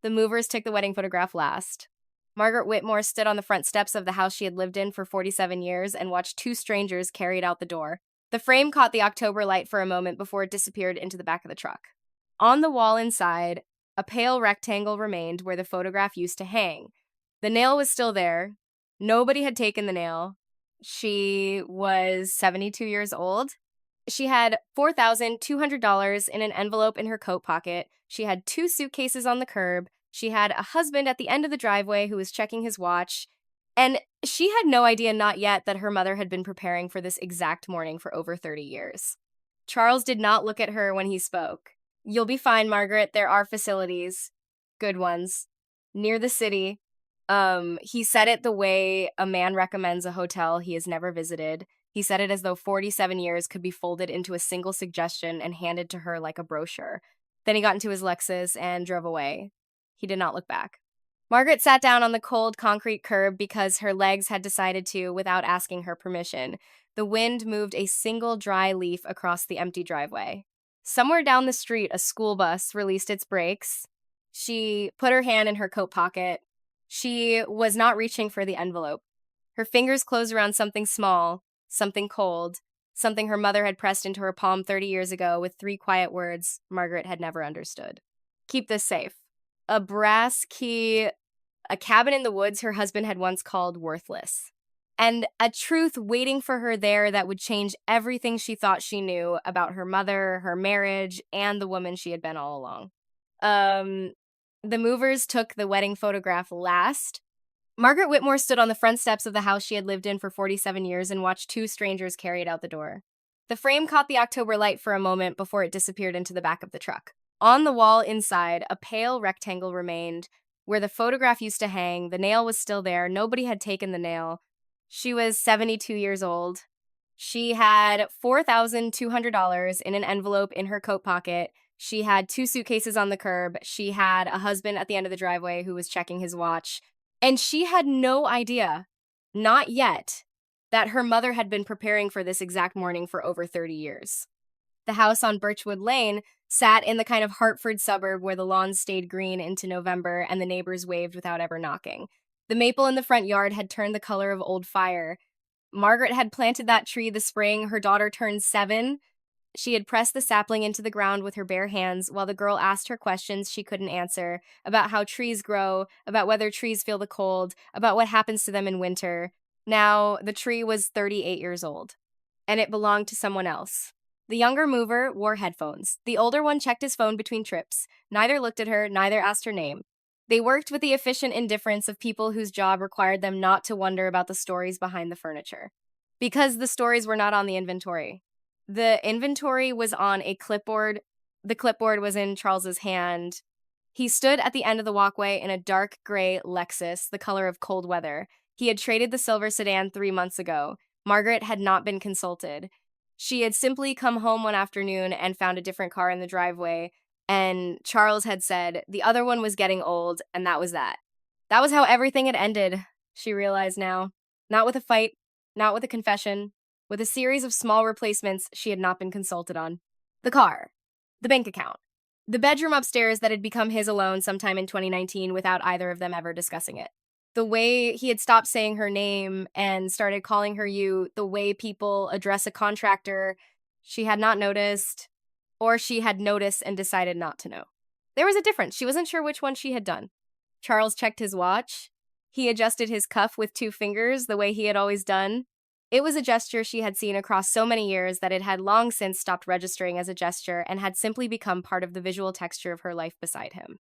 The movers took the wedding photograph last. Margaret Whitmore stood on the front steps of the house she had lived in for 47 years and watched two strangers carried out the door. The frame caught the October light for a moment before it disappeared into the back of the truck. On the wall inside, a pale rectangle remained where the photograph used to hang. The nail was still there. Nobody had taken the nail. She was 72 years old. She had $4,200 in an envelope in her coat pocket. She had 2 suitcases on the curb. She had a husband at the end of the driveway who was checking his watch. And she had no idea, not yet, that her mother had been preparing for this exact morning for over 30 years. Charles did not look at her when he spoke. "You'll be fine, Margaret. There are facilities. Good ones. Near the city." He said it the way a man recommends a hotel he has never visited. He said it as though 47 years could be folded into a single suggestion and handed to her like a brochure. Then he got into his Lexus and drove away. He did not look back. Margaret sat down on the cold concrete curb because her legs had decided to without asking her permission. The wind moved a single dry leaf across the empty driveway. Somewhere down the street, a school bus released its brakes. She put her hand in her coat pocket. She was not reaching for the envelope. Her fingers closed around something small, something cold, something her mother had pressed into her palm 30 years ago with 3 quiet words Margaret had never understood. "Keep this safe." A brass key, a cabin in the woods her husband had once called worthless, and a truth waiting for her there that would change everything she thought she knew about her mother, her marriage, and the woman she had been all along. The movers took the wedding photograph last. Margaret Whitmore stood on the front steps of the house she had lived in for 47 years and watched 2 strangers carry it out the door. The frame caught the October light for a moment before it disappeared into the back of the truck. On the wall inside, a pale rectangle remained where the photograph used to hang. The nail was still there. Nobody had taken the nail. She was 72 years old. She had $4,200 in an envelope in her coat pocket. She had 2 suitcases on the curb. She had a husband at the end of the driveway who was checking his watch. And she had no idea, not yet, that her mother had been preparing for this exact morning for over 30 years. The house on Birchwood Lane sat in the kind of Hartford suburb where the lawns stayed green into November and the neighbors waved without ever knocking. The maple in the front yard had turned the color of old fire. Margaret had planted that tree the spring her daughter turned 7. She had pressed the sapling into the ground with her bare hands while the girl asked her questions she couldn't answer, about how trees grow, about whether trees feel the cold, about what happens to them in winter. Now, the tree was 38 years old, and it belonged to someone else. The younger mover wore headphones. The older one checked his phone between trips. Neither looked at her, neither asked her name. They worked with the efficient indifference of people whose job required them not to wonder about the stories behind the furniture. Because the stories were not on the inventory. The inventory was on a clipboard. The clipboard was in Charles's hand. He stood at the end of the walkway in a dark gray Lexus, the color of cold weather. He had traded the silver sedan 3 months ago. Margaret had not been consulted. She had simply come home one afternoon and found a different car in the driveway, and Charles had said the other one was getting old, and that was that. That was how everything had ended, she realized now. Not with a fight, not with a confession, with a series of small replacements she had not been consulted on. The car. The bank account. The bedroom upstairs that had become his alone sometime in 2019 without either of them ever discussing it. The way he had stopped saying her name and started calling her you, the way people address a contractor she had not noticed, or she had noticed and decided not to know. There was a difference. She wasn't sure which one she had done. Charles checked his watch. He adjusted his cuff with 2 fingers, the way he had always done. It was a gesture she had seen across so many years that it had long since stopped registering as a gesture and had simply become part of the visual texture of her life beside him.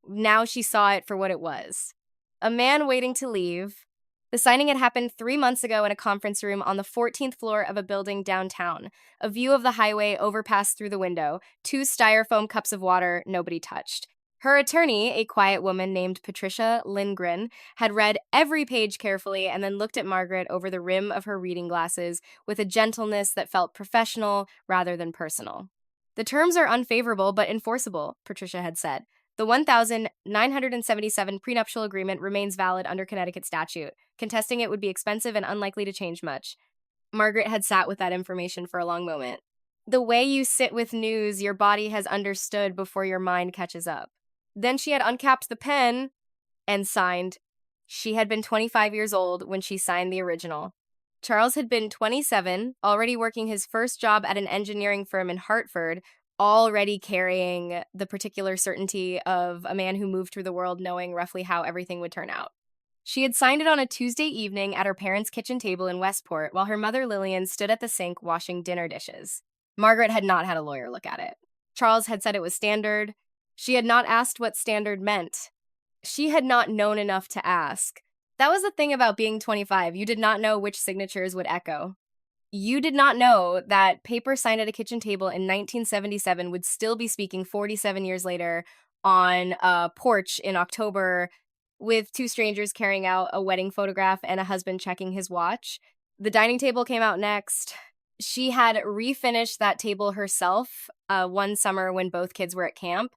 Now she saw it for what it was. A man waiting to leave. The signing had happened 3 months ago in a conference room on the 14th floor of a building downtown. A view of the highway overpassed through the window. 2 styrofoam cups of water nobody touched. Her attorney, a quiet woman named Patricia Lindgren, had read every page carefully and then looked at Margaret over the rim of her reading glasses with a gentleness that felt professional rather than personal. "The terms are unfavorable but enforceable," Patricia had said. "The 1,977 prenuptial agreement remains valid under Connecticut statute. Contesting it would be expensive and unlikely to change much." Margaret had sat with that information for a long moment. The way you sit with news your body has understood before your mind catches up. Then she had uncapped the pen and signed. She had been 25 years old when she signed the original. Charles had been 27, already working his first job at an engineering firm in Hartford, already carrying the particular certainty of a man who moved through the world knowing roughly how everything would turn out. She had signed it on a Tuesday evening at her parents' kitchen table in Westport while her mother Lillian stood at the sink washing dinner dishes. Margaret had not had a lawyer look at it. Charles had said it was standard. She had not asked what standard meant. She had not known enough to ask. That was the thing about being 25. You did not know which signatures would echo. You did not know that paper signed at a kitchen table in 1977 would still be speaking 47 years later on a porch in October with two strangers carrying out a wedding photograph and a husband checking his watch. The dining table came out next. She had refinished that table herself one summer when both kids were at camp.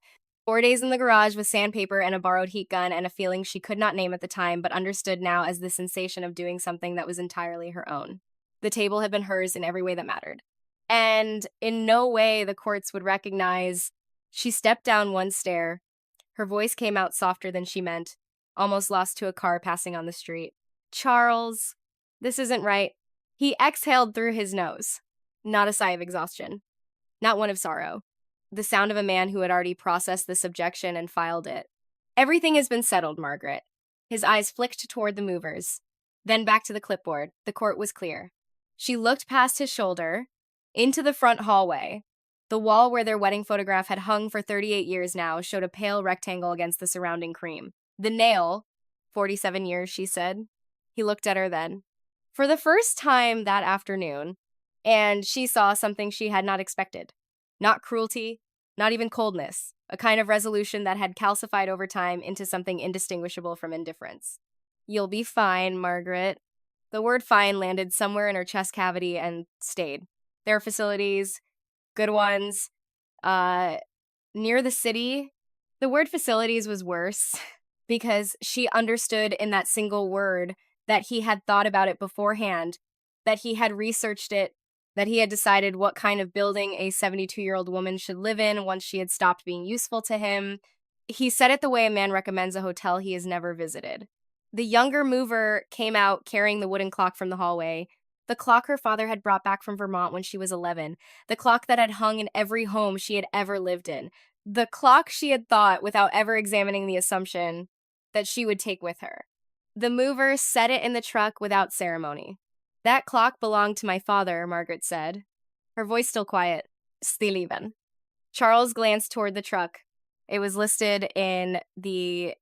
4 days in the garage with sandpaper and a borrowed heat gun and a feeling she could not name at the time but understood now as the sensation of doing something that was entirely her own. The table had been hers in every way that mattered. And in no way the courts would recognize. She stepped down one stair. Her voice came out softer than she meant, almost lost to a car passing on the street. Charles, this isn't right. He exhaled through his nose. Not a sigh of exhaustion. Not one of sorrow. The sound of a man who had already processed this objection and filed it. Everything has been settled, Margaret. His eyes flicked toward the movers. Then back to the clipboard. The court was clear. She looked past his shoulder, into the front hallway. The wall where their wedding photograph had hung for 38 years now showed a pale rectangle against the surrounding cream. The nail, 47 years, she said. He looked at her then. For the first time that afternoon, and she saw something she had not expected. Not cruelty, not even coldness, a kind of resolution that had calcified over time into something indistinguishable from indifference. You'll be fine, Margaret. The word fine landed somewhere in her chest cavity and stayed. There are facilities, good ones, near the city. The word facilities was worse because she understood in that single word that he had thought about it beforehand, that he had researched it, that he had decided what kind of building a 72-year-old woman should live in once she had stopped being useful to him. He said it the way a man recommends a hotel he has never visited. The younger mover came out carrying the wooden clock from the hallway, the clock her father had brought back from Vermont when she was 11, the clock that had hung in every home she had ever lived in, the clock she had thought, without ever examining the assumption, that she would take with her. The mover set it in the truck without ceremony. That clock belonged to my father, Margaret said, her voice still quiet. Still even. Charles glanced toward the truck. It was listed in the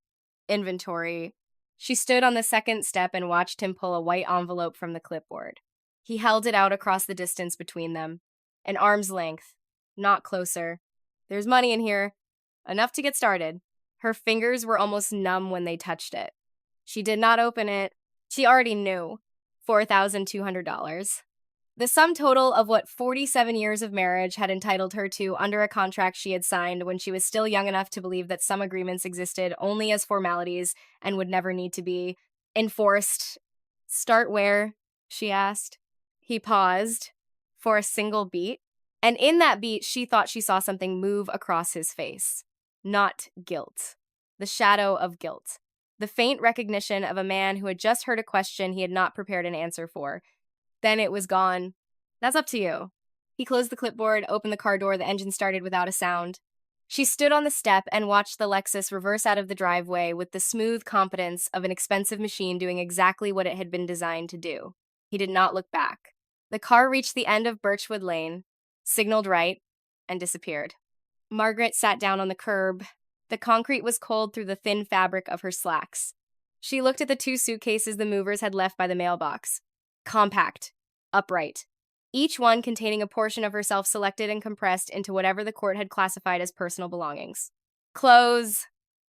inventory. She stood on the second step and watched him pull a white envelope from the clipboard. He held it out across the distance between them. An arm's length. Not closer. There's money in here. Enough to get started. Her fingers were almost numb when they touched it. She did not open it. She already knew. $4,200. The sum total of what 47 years of marriage had entitled her to under a contract she had signed when she was still young enough to believe that some agreements existed only as formalities and would never need to be enforced. Start where? She asked. He paused for a single beat, and in that beat she thought she saw something move across his face. Not guilt. The shadow of guilt. The faint recognition of a man who had just heard a question he had not prepared an answer for. Then it was gone. That's up to you. He closed the clipboard, opened the car door, the engine started without a sound. She stood on the step and watched the Lexus reverse out of the driveway with the smooth competence of an expensive machine doing exactly what it had been designed to do. He did not look back. The car reached the end of Birchwood Lane, signaled right, and disappeared. Margaret sat down on the curb. The concrete was cold through the thin fabric of her slacks. She looked at the 2 suitcases the movers had left by the mailbox. Compact. Upright. Each one containing a portion of herself selected and compressed into whatever the court had classified as personal belongings. Clothes,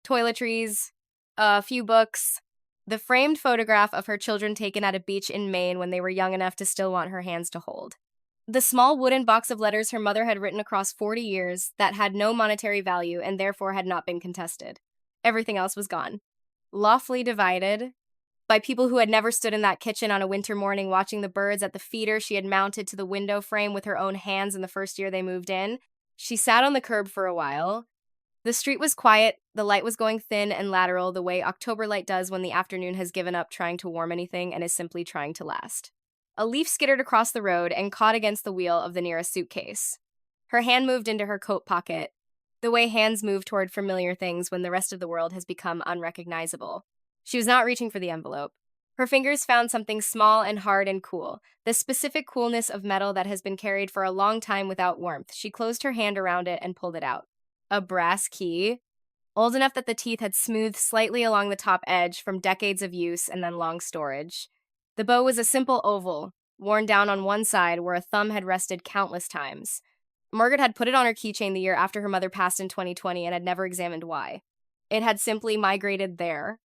toiletries, a few books, the framed photograph of her children taken at a beach in Maine when they were young enough to still want her hands to hold. The small wooden box of letters her mother had written across 40 years that had no monetary value and therefore had not been contested. Everything else was gone. Lawfully divided by people who had never stood in that kitchen on a winter morning watching the birds at the feeder she had mounted to the window frame with her own hands in the first year they moved in. She sat on the curb for a while. The street was quiet, the light was going thin and lateral the way October light does when the afternoon has given up trying to warm anything and is simply trying to last. A leaf skittered across the road and caught against the wheel of the nearest suitcase. Her hand moved into her coat pocket, the way hands move toward familiar things when the rest of the world has become unrecognizable. She was not reaching for the envelope. Her fingers found something small and hard and cool, the specific coolness of metal that has been carried for a long time without warmth. She closed her hand around it and pulled it out. A brass key, old enough that the teeth had smoothed slightly along the top edge from decades of use and then long storage. The bow was a simple oval, worn down on one side where a thumb had rested countless times. Margaret had put it on her keychain the year after her mother passed in 2020 and had never examined why. It had simply migrated there,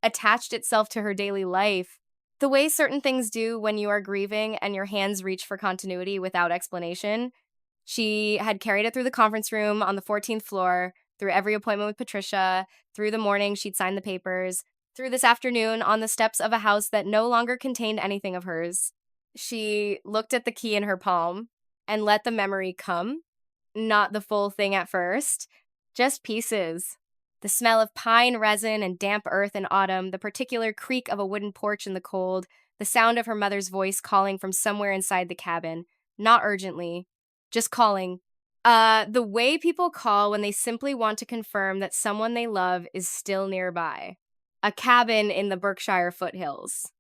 attached itself to her daily life, the way certain things do when you are grieving and your hands reach for continuity without explanation. She had carried it through the conference room on the 14th floor, through every appointment with Patricia, through the morning she'd signed the papers, through this afternoon on the steps of a house that no longer contained anything of hers. She looked at the key in her palm and let the memory come. Not the full thing at first, just pieces. The smell of pine resin and damp earth in autumn, the particular creak of a wooden porch in the cold, the sound of her mother's voice calling from somewhere inside the cabin, not urgently, just calling. The way people call when they simply want to confirm that someone they love is still nearby. A cabin in the Berkshire foothills.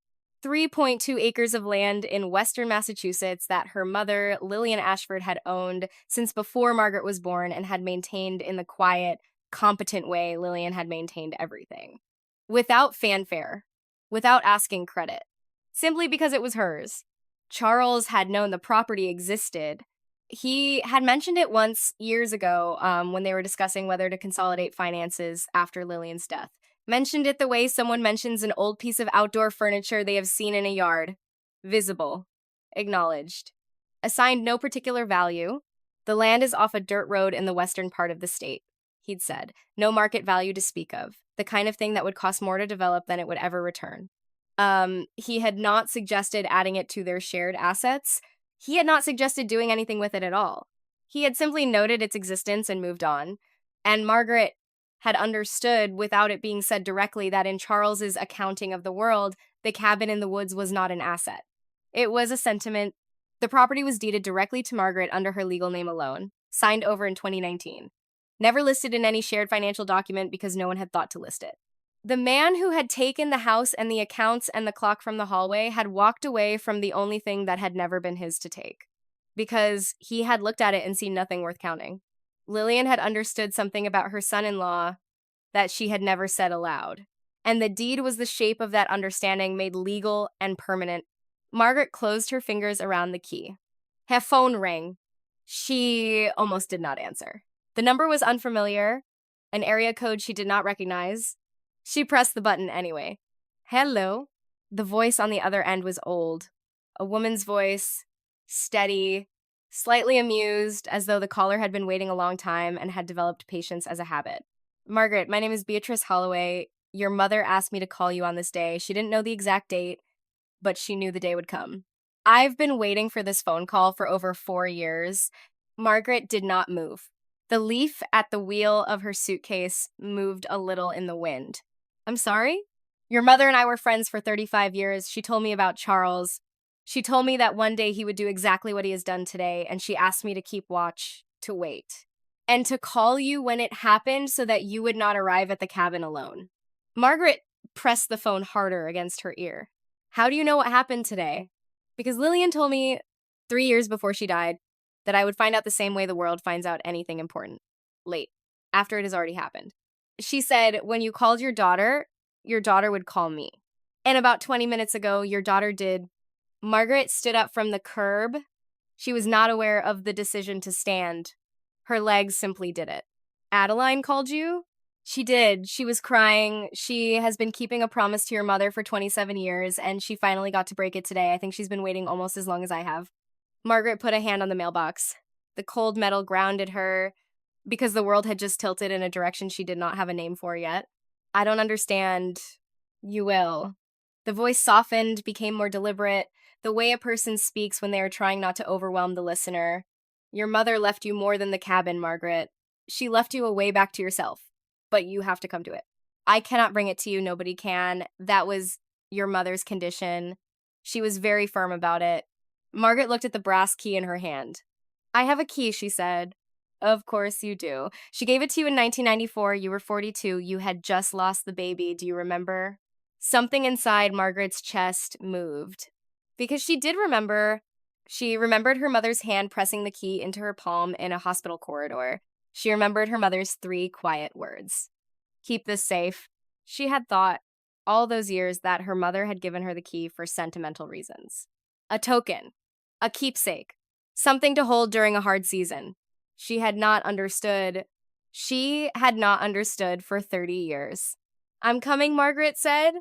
3.2 acres of land in western Massachusetts that her mother, Lillian Ashford, had owned since before Margaret was born and had maintained in the quiet, competent way Lillian had maintained everything. Without fanfare, without asking credit, simply because it was hers. Charles had known the property existed. He had mentioned it once years ago when they were discussing whether to consolidate finances after Lillian's death. Mentioned it the way someone mentions an old piece of outdoor furniture they have seen in a yard. Visible. Acknowledged. Assigned no particular value. The land is off a dirt road in the western part of the state, he'd said. No market value to speak of. The kind of thing that would cost more to develop than it would ever return. He had not suggested adding it to their shared assets. He had not suggested doing anything with it at all. He had simply noted its existence and moved on. And Margaret had understood, without it being said directly, that in Charles's accounting of the world, the cabin in the woods was not an asset. It was a sentiment. The property was deeded directly to Margaret under her legal name alone, signed over in 2019. Never listed in any shared financial document because no one had thought to list it. The man who had taken the house and the accounts and the clock from the hallway had walked away from the only thing that had never been his to take, because he had looked at it and seen nothing worth counting. Lillian had understood something about her son-in-law that she had never said aloud, and the deed was the shape of that understanding made legal and permanent. Margaret closed her fingers around the key. Her phone rang. She almost did not answer. The number was unfamiliar, an area code she did not recognize. She pressed the button anyway. Hello. The voice on the other end was old. A woman's voice, steady, slightly amused, as though the caller had been waiting a long time and had developed patience as a habit. Margaret, my name is Beatrice Holloway. Your mother asked me to call you on this day. She didn't know the exact date, but she knew the day would come. I've been waiting for this phone call for over 4 years. Margaret did not move. The leaf at the wheel of her suitcase moved a little in the wind. I'm sorry? Your mother and I were friends for 35 years. She told me about Charles. She told me that one day he would do exactly what he has done today, and she asked me to keep watch, to wait, and to call you when it happened so that you would not arrive at the cabin alone. Margaret pressed the phone harder against her ear. How do you know what happened today? Because Lillian told me 3 years before she died that I would find out the same way the world finds out anything important. Late. After it has already happened. She said, when you called your daughter would call me. And about 20 minutes ago, your daughter did. Margaret stood up from the curb. She was not aware of the decision to stand. Her legs simply did it. Adeline called you? She did. She was crying. She has been keeping a promise to your mother for 27 years, and she finally got to break it today. I think she's been waiting almost as long as I have. Margaret put a hand on the mailbox. The cold metal grounded her because the world had just tilted in a direction she did not have a name for yet. I don't understand. You will. The voice softened, became more deliberate, the way a person speaks when they are trying not to overwhelm the listener. Your mother left you more than the cabin, Margaret. She left you away back to yourself, but you have to come to it. I cannot bring it to you. Nobody can. That was your mother's condition. She was very firm about it. Margaret looked at the brass key in her hand. I have a key, she said. Of course you do. She gave it to you in 1994. You were 42. You had just lost the baby. Do you remember? Something inside Margaret's chest moved. Because she did remember. She remembered her mother's hand pressing the key into her palm in a hospital corridor. She remembered her mother's 3 quiet words. Keep this safe. She had thought all those years that her mother had given her the key for sentimental reasons. A token. A keepsake. Something to hold during a hard season. She had not understood. She had not understood for 30 years. I'm coming, Margaret said.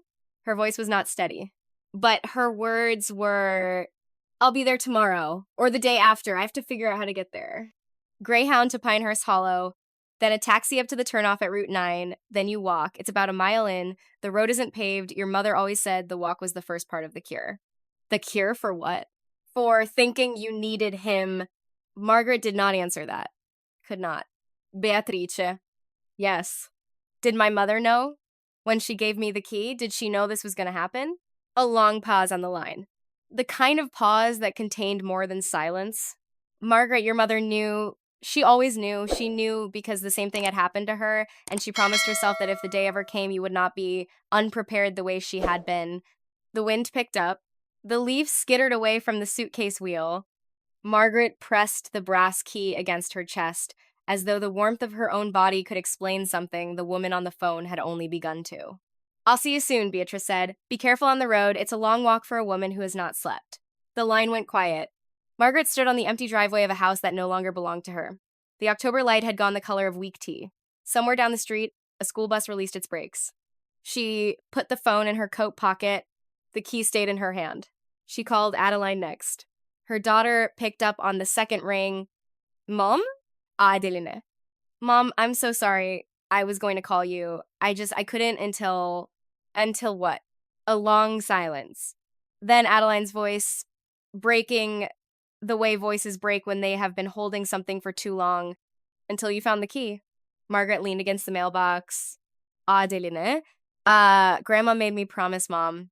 Her voice was not steady. But her words were, I'll be there tomorrow, or the day after. I have to figure out how to get there. Greyhound to Pinehurst Hollow, then a taxi up to the turnoff at Route 9, then you walk. It's about a mile in. The road isn't paved. Your mother always said the walk was the first part of the cure. The cure for what? For thinking you needed him. Margaret did not answer that. Could not. Beatrice. Yes. Did my mother know? When she gave me the key, did she know this was going to happen? A long pause on the line. The kind of pause that contained more than silence. Margaret, your mother knew. She always knew. She knew because the same thing had happened to her, and she promised herself that if the day ever came, you would not be unprepared the way she had been. The wind picked up. The leaves skittered away from the suitcase wheel. Margaret pressed the brass key against her chest, as though the warmth of her own body could explain something the woman on the phone had only begun to. I'll see you soon, Beatrice said. Be careful on the road. It's a long walk for a woman who has not slept. The line went quiet. Margaret stood on the empty driveway of a house that no longer belonged to her. The October light had gone the color of weak tea. Somewhere down the street, a school bus released its brakes. She put the phone in her coat pocket. The key stayed in her hand. She called Adeline next. Her daughter picked up on the second ring. Mom? Adeline. Mom, I'm so sorry. I was going to call you. I couldn't until what? A long silence. Then Adeline's voice, breaking the way voices break when they have been holding something for too long, until you found the key. Margaret leaned against the mailbox. Adeline. Grandma made me promise, Mom,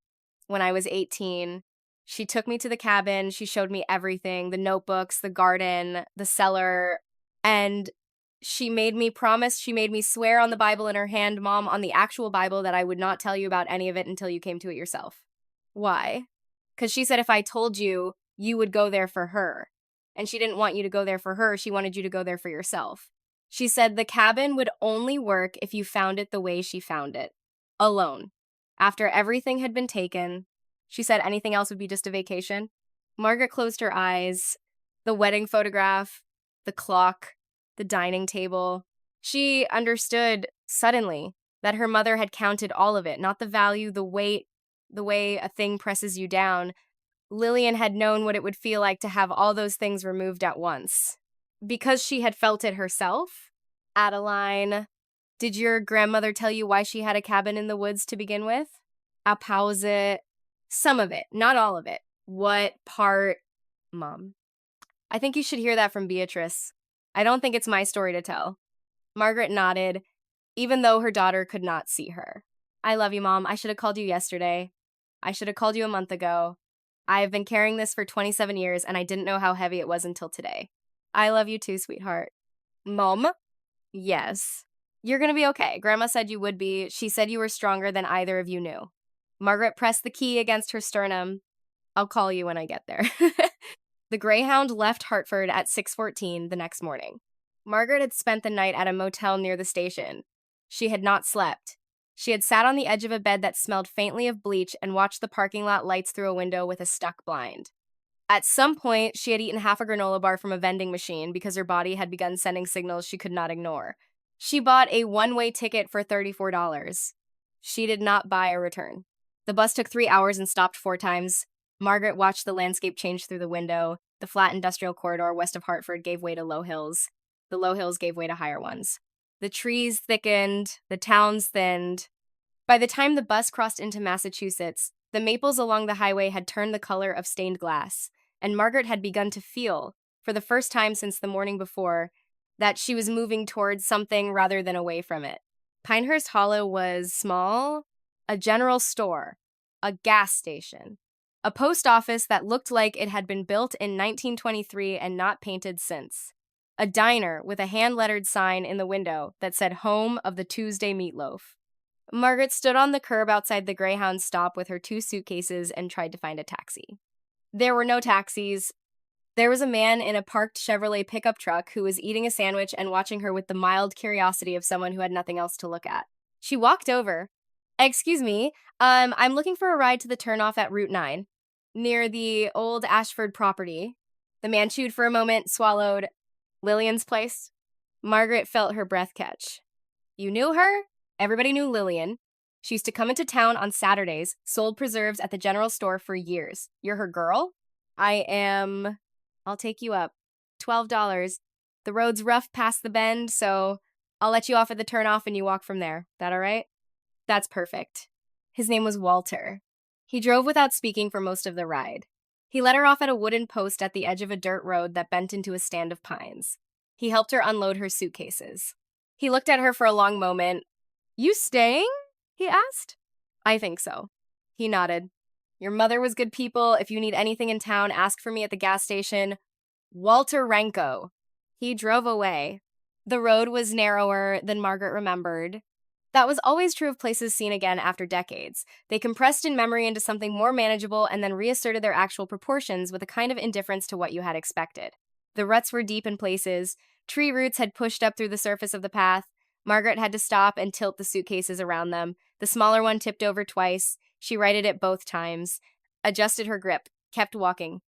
when I was 18. She took me to the cabin. She showed me everything, the notebooks, the garden, the cellar, and she made me promise, she made me swear on the Bible in her hand, Mom, on the actual Bible, that I would not tell you about any of it until you came to it yourself. Why? Because she said if I told you, you would go there for her. And she didn't want you to go there for her. She wanted you to go there for yourself. She said the cabin would only work if you found it the way she found it. Alone. After everything had been taken. She said anything else would be just a vacation. Margaret closed her eyes. The wedding photograph, the clock, the dining table. She understood suddenly that her mother had counted all of it, not the value, the weight, the way a thing presses you down. Lillian had known what it would feel like to have all those things removed at once. Because she had felt it herself. Adeline, did your grandmother tell you why she had a cabin in the woods to begin with? A pause. Some of it, not all of it. What part? Mom. I think you should hear that from Beatrice. I don't think it's my story to tell. Margaret nodded, even though her daughter could not see her. I love you, Mom. I should have called you yesterday. I should have called you a month ago. I have been carrying this for 27 years, and I didn't know how heavy it was until today. I love you too, sweetheart. Mom? Yes. You're gonna be okay. Grandma said you would be. She said you were stronger than either of you knew. Margaret pressed the key against her sternum. I'll call you when I get there. The Greyhound left Hartford at 6:14 the next morning. Margaret had spent the night at a motel near the station. She had not slept. She had sat on the edge of a bed that smelled faintly of bleach and watched the parking lot lights through a window with a stuck blind. At some point, she had eaten half a granola bar from a vending machine because her body had begun sending signals she could not ignore. She bought a one-way ticket for $34. She did not buy a return. The bus took 3 hours and stopped 4 times. Margaret watched the landscape change through the window. The flat industrial corridor west of Hartford gave way to low hills. The low hills gave way to higher ones. The trees thickened, the towns thinned. By the time the bus crossed into Massachusetts, the maples along the highway had turned the color of stained glass, and Margaret had begun to feel, for the first time since the morning before, that she was moving towards something rather than away from it. Pinehurst Hollow was small, a general store, a gas station, a post office that looked like it had been built in 1923 and not painted since, a diner with a hand-lettered sign in the window that said Home of the Tuesday Meatloaf. Margaret stood on the curb outside the Greyhound stop with her 2 suitcases and tried to find a taxi. There were no taxis. There was a man in a parked Chevrolet pickup truck who was eating a sandwich and watching her with the mild curiosity of someone who had nothing else to look at. She walked over. "Excuse me, I'm looking for a ride to the turnoff at Route 9, near the old Ashford property." The man chewed for a moment, swallowed. "Lillian's place?" Margaret felt her breath catch. "You knew her?" Everybody knew Lillian. She used to come into town on Saturdays, sold preserves at the general store for years. "You're her girl?" I'll take you up. $12. The road's rough past the bend, so I'll let you off at the turnoff and you walk from there. That all right?" "That's perfect." His name was Walter. He drove without speaking for most of the ride. He let her off at a wooden post at the edge of a dirt road that bent into a stand of pines. He helped her unload her suitcases. He looked at her for a long moment. "You staying?" he asked. "I think so." He nodded. "Your mother was good people. If you need anything in town, ask for me at the gas station. Walter Renko." He drove away. The road was narrower than Margaret remembered. That was always true of places seen again after decades. They compressed in memory into something more manageable and then reasserted their actual proportions with a kind of indifference to what you had expected. The ruts were deep in places. Tree roots had pushed up through the surface of the path. Margaret had to stop and tilt the suitcases around them. The smaller one tipped over twice. She righted it both times, adjusted her grip, kept walking.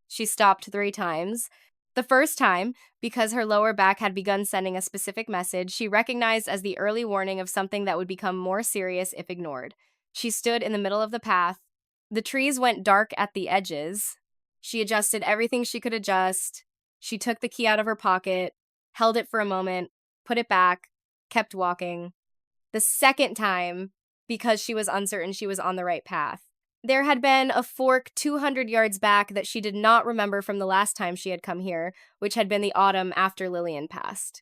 She stopped 3 times. The first time, because her lower back had begun sending a specific message, she recognized as the early warning of something that would become more serious if ignored. She stood in the middle of the path. The trees went dark at the edges. She adjusted everything she could adjust. She took the key out of her pocket, held it for a moment, put it back, kept walking. The second time, because she was uncertain she was on the right path. There had been a fork 200 yards back that she did not remember from the last time she had come here, which had been the autumn after Lillian passed.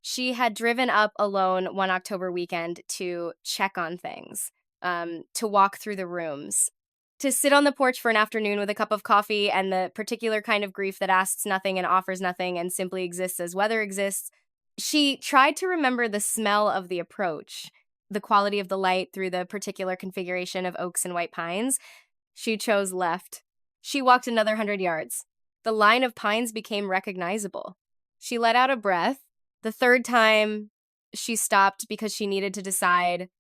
She had driven up alone one October weekend to check on things, to walk through the rooms, to sit on the porch for an afternoon with a cup of coffee and the particular kind of grief that asks nothing and offers nothing and simply exists as weather exists. She tried to remember the smell of the approach, the quality of the light through the particular configuration of oaks and white pines. She chose left. She walked another 100 yards. The line of pines became recognizable. She let out a breath. The third time, she stopped because she needed to decide,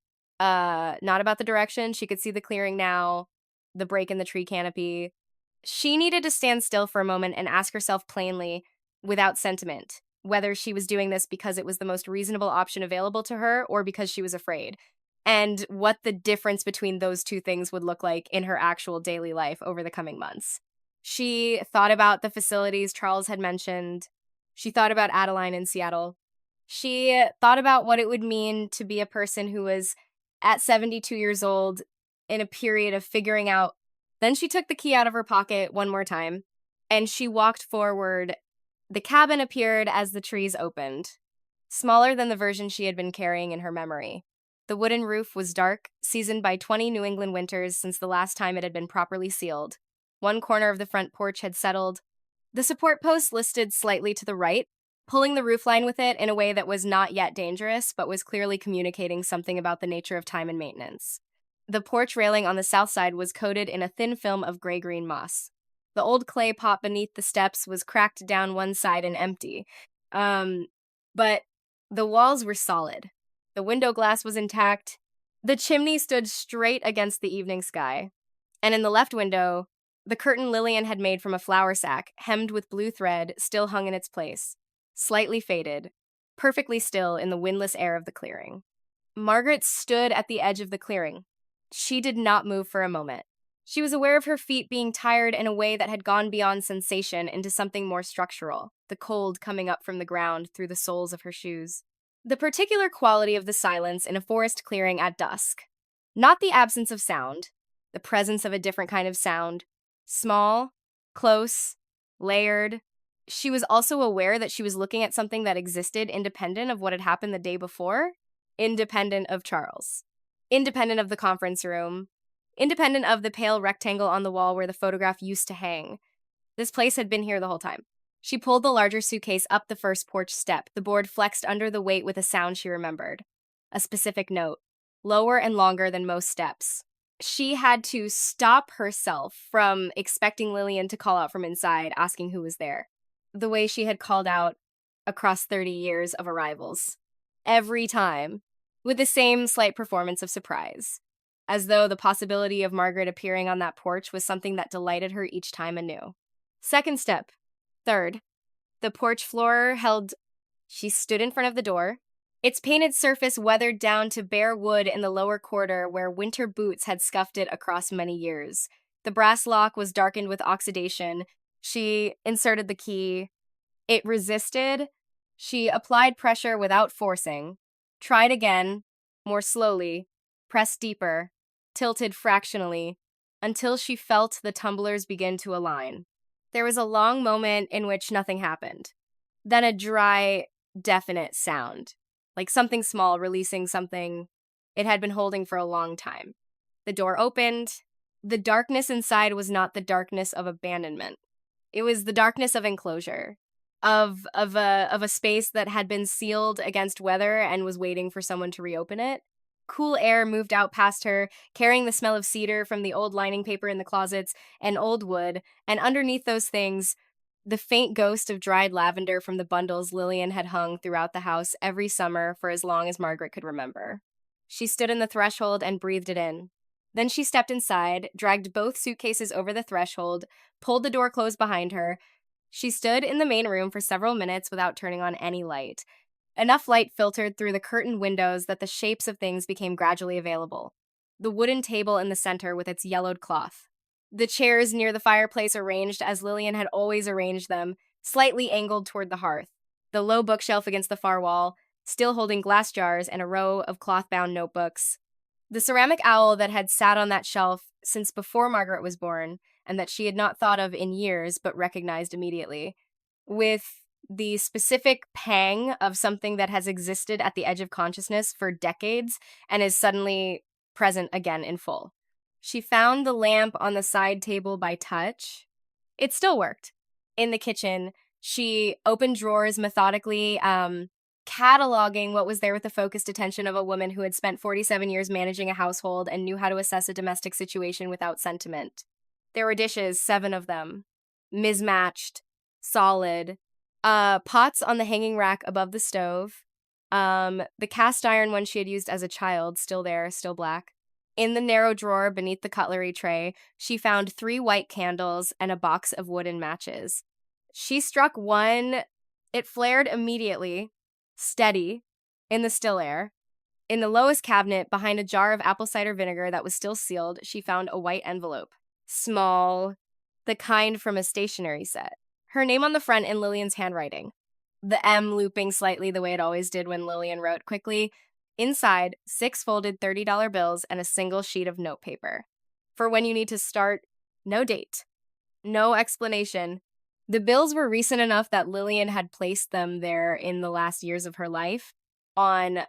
not about the direction. She could see the clearing now, the break in the tree canopy. She needed to stand still for a moment and ask herself plainly, without sentiment, whether she was doing this because it was the most reasonable option available to her or because she was afraid, and what the difference between those two things would look like in her actual daily life over the coming months. She thought about the facilities Charles had mentioned. She thought about Adeline in Seattle. She thought about what it would mean to be a person who was at 72 years old in a period of figuring out. Then she took the key out of her pocket one more time, and she walked forward. The cabin appeared as the trees opened, smaller than the version she had been carrying in her memory. The wooden roof was dark, seasoned by 20 New England winters since the last time it had been properly sealed. One corner of the front porch had settled. The support post listed slightly to the right, pulling the roofline with it in a way that was not yet dangerous, but was clearly communicating something about the nature of time and maintenance. The porch railing on the south side was coated in a thin film of gray-green moss. The old clay pot beneath the steps was cracked down one side and empty. But the walls were solid. The window glass was intact. The chimney stood straight against the evening sky. And in the left window, the curtain Lillian had made from a flour sack, hemmed with blue thread, still hung in its place, slightly faded, perfectly still in the windless air of the clearing. Margaret stood at the edge of the clearing. She did not move for a moment. She was aware of her feet being tired in a way that had gone beyond sensation into something more structural, the cold coming up from the ground through the soles of her shoes. The particular quality of the silence in a forest clearing at dusk. Not the absence of sound, the presence of a different kind of sound. Small, close, layered, She was also aware that she was looking at something that existed independent of what had happened the day before, independent of Charles, independent of the conference room, independent of the pale rectangle on the wall where the photograph used to hang. This place had been here the whole time. She pulled the larger suitcase up the first porch step. The board flexed under the weight with a sound she remembered. A specific note, lower and longer than most steps. She had to stop herself from expecting Lillian to call out from inside, asking who was there, the way she had called out across 30 years of arrivals. Every time, with the same slight performance of surprise, as though the possibility of Margaret appearing on that porch was something that delighted her each time anew. Second step. Third. The porch floor held. She stood in front of the door, its painted surface weathered down to bare wood in the lower quarter where winter boots had scuffed it across many years. The brass lock was darkened with oxidation. She inserted the key. It resisted. She applied pressure without forcing, tried again, more slowly, pressed deeper, tilted fractionally, until she felt the tumblers begin to align. There was a long moment in which nothing happened. Then a dry, definite sound, like something small releasing something it had been holding for a long time. The door opened. The darkness inside was not the darkness of abandonment. It was the darkness of enclosure, of a space that had been sealed against weather and was waiting for someone to reopen it. Cool air moved out past her, carrying the smell of cedar from the old lining paper in the closets and old wood, and underneath those things, the faint ghost of dried lavender from the bundles Lillian had hung throughout the house every summer for as long as Margaret could remember. She stood in the threshold and breathed it in. Then she stepped inside, dragged both suitcases over the threshold, pulled the door closed behind her. She stood in the main room for several minutes without turning on any light. Enough light filtered through the curtained windows that the shapes of things became gradually available. The wooden table in the center with its yellowed cloth. The chairs near the fireplace arranged as Lillian had always arranged them, slightly angled toward the hearth. The low bookshelf against the far wall, still holding glass jars and a row of cloth-bound notebooks. The ceramic owl that had sat on that shelf since before Margaret was born, and that she had not thought of in years but recognized immediately, with the specific pang of something that has existed at the edge of consciousness for decades and is suddenly present again in full. She found the lamp on the side table by touch. It still worked. In the kitchen, she opened drawers methodically, cataloging what was there with the focused attention of a woman who had spent 47 years managing a household and knew how to assess a domestic situation without sentiment. There were dishes, 7 of them, mismatched, solid, pots on the hanging rack above the stove, the cast iron one she had used as a child, still there, still black. In the narrow drawer beneath the cutlery tray, she found 3 white candles and a box of wooden matches. She struck one. It flared immediately, steady, in the still air. In the lowest cabinet, behind a jar of apple cider vinegar that was still sealed, she found a white envelope. Small, the kind from a stationery set. Her name on the front in Lillian's handwriting. The M looping slightly the way it always did when Lillian wrote quickly. Inside, 6 folded $30 bills and a single sheet of notepaper. For when you need to start, no date. No explanation. The bills were recent enough that Lillian had placed them there in the last years of her life on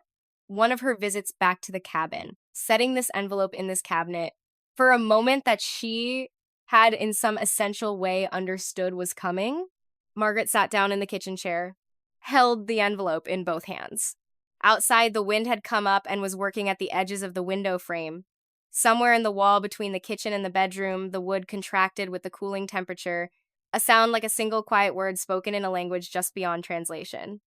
one of her visits back to the cabin, setting this envelope in this cabinet for a moment that she had in some essential way understood was coming. Margaret sat down in the kitchen chair, held the envelope in both hands. Outside, the wind had come up and was working at the edges of the window frame. Somewhere in the wall between the kitchen and the bedroom, the wood contracted with the cooling temperature, a sound like a single quiet word spoken in a language just beyond translation.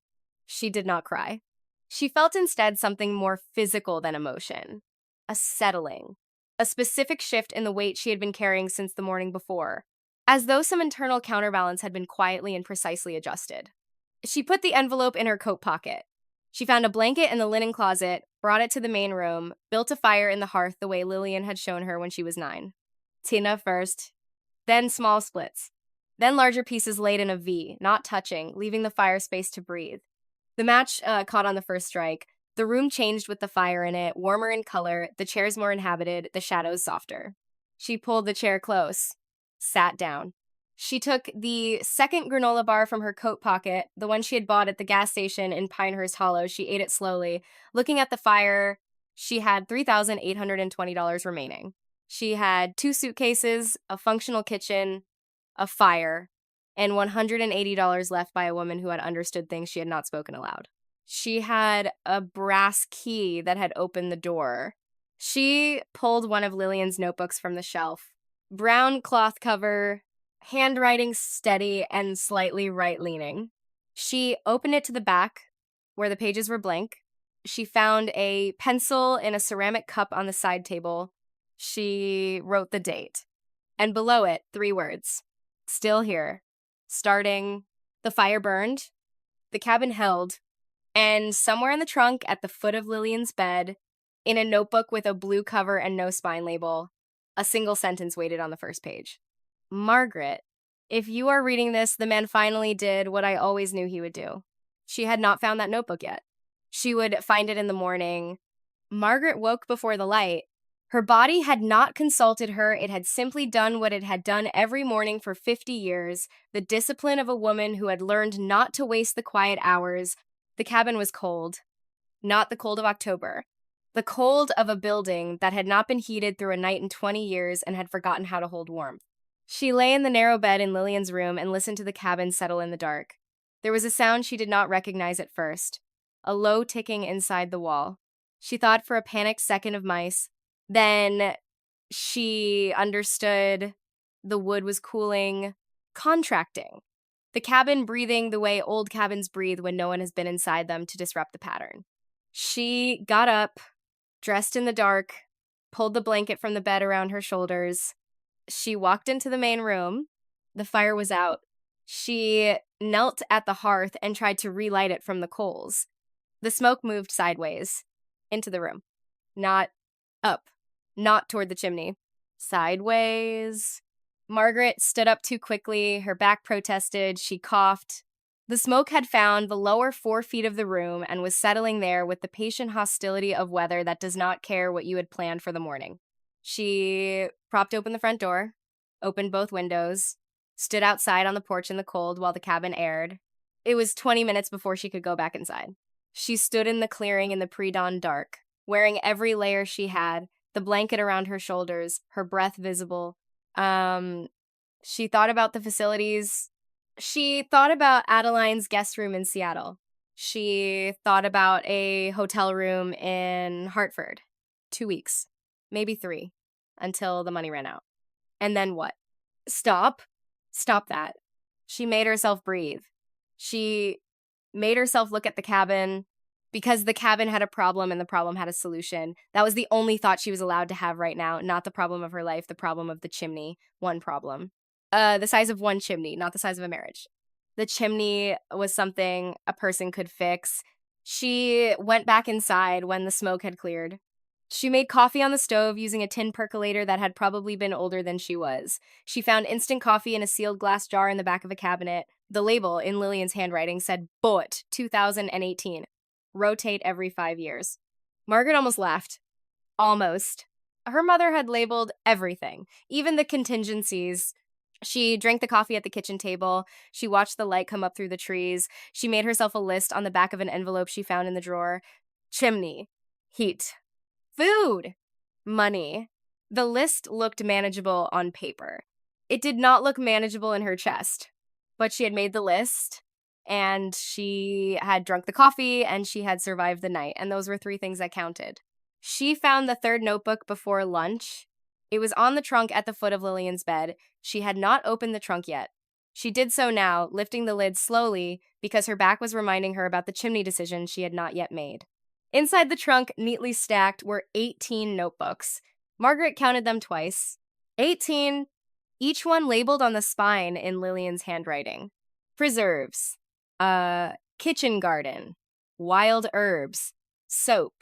She did not cry. She felt instead something more physical than emotion. A settling. A specific shift in the weight she had been carrying since the morning before, as though some internal counterbalance had been quietly and precisely adjusted. She put the envelope in her coat pocket. She found a blanket in the linen closet, brought it to the main room, built a fire in the hearth the way Lillian had shown her when she was 9. Tina first, then small splits, then larger pieces laid in a V, not touching, leaving the fire space to breathe. The match caught on the first strike. The room changed with the fire in it, warmer in color, the chairs more inhabited, the shadows softer. She pulled the chair close, sat down. She took the second granola bar from her coat pocket, the one she had bought at the gas station in Pinehurst Hollow. She ate it slowly. Looking at the fire, she had $3,820 remaining. She had 2 suitcases, a functional kitchen, a fire, and $180 left by a woman who had understood things she had not spoken aloud. She had a brass key that had opened the door. She pulled one of Lillian's notebooks from the shelf. Brown cloth cover, handwriting steady and slightly right-leaning. She opened it to the back, where the pages were blank. She found a pencil in a ceramic cup on the side table. She wrote the date. And below it, 3 words. Still here. Starting, the fire burned, the cabin held, and somewhere in the trunk at the foot of Lillian's bed, in a notebook with a blue cover and no spine label, a single sentence waited on the first page. Margaret, if you are reading this, the man finally did what I always knew he would do. She had not found that notebook yet. She would find it in the morning. Margaret woke before the light. Her body had not consulted her. It had simply done what it had done every morning for 50 years, the discipline of a woman who had learned not to waste the quiet hours. The cabin was cold. Not the cold of October. The cold of a building that had not been heated through a night in 20 years and had forgotten how to hold warmth. She lay in the narrow bed in Lillian's room and listened to the cabin settle in the dark. There was a sound she did not recognize at first, a low ticking inside the wall. She thought for a panicked second of mice. Then she understood the wood was cooling, contracting. The cabin breathing the way old cabins breathe when no one has been inside them to disrupt the pattern. She got up, dressed in the dark, pulled the blanket from the bed around her shoulders. She walked into the main room. The fire was out. She knelt at the hearth and tried to relight it from the coals. The smoke moved sideways into the room, not up. Not toward the chimney. Sideways. Margaret stood up too quickly. Her back protested. She coughed. The smoke had found the lower 4 feet of the room and was settling there with the patient hostility of weather that does not care what you had planned for the morning. She propped open the front door, opened both windows, stood outside on the porch in the cold while the cabin aired. It was 20 minutes before she could go back inside. She stood in the clearing in the pre-dawn dark, wearing every layer she had, the blanket around her shoulders, her breath visible. She thought about the facilities. She thought about Adeline's guest room in Seattle. She thought about a hotel room in Hartford. 2 weeks, maybe 3, until the money ran out. And then what? Stop that. She made herself breathe. She made herself look at the cabin, because the cabin had a problem and the problem had a solution. That was the only thought she was allowed to have right now, not the problem of her life, the problem of the chimney. One problem. The size of one chimney, not the size of a marriage. The chimney was something a person could fix. She went back inside when the smoke had cleared. She made coffee on the stove using a tin percolator that had probably been older than she was. She found instant coffee in a sealed glass jar in the back of a cabinet. The label, in Lillian's handwriting, said, "Bought, 2018. Rotate every 5 years." Margaret almost laughed. Almost. Her mother had labeled everything, even the contingencies. She drank the coffee at the kitchen table. She watched the light come up through the trees. She made herself a list on the back of an envelope she found in the drawer. Chimney. Heat. Food. Money. The list looked manageable on paper. It did not look manageable in her chest, but she had made the list, and she had drunk the coffee, and she had survived the night, and those were 3 things that counted. She found the 3rd notebook before lunch. It was on the trunk at the foot of Lillian's bed. She had not opened the trunk yet. She did so now, lifting the lid slowly, because her back was reminding her about the chimney decision she had not yet made. Inside the trunk, neatly stacked, were 18 notebooks. Margaret counted them twice. 18, each one labeled on the spine in Lillian's handwriting. Preserves. Kitchen garden. Wild herbs. Soap.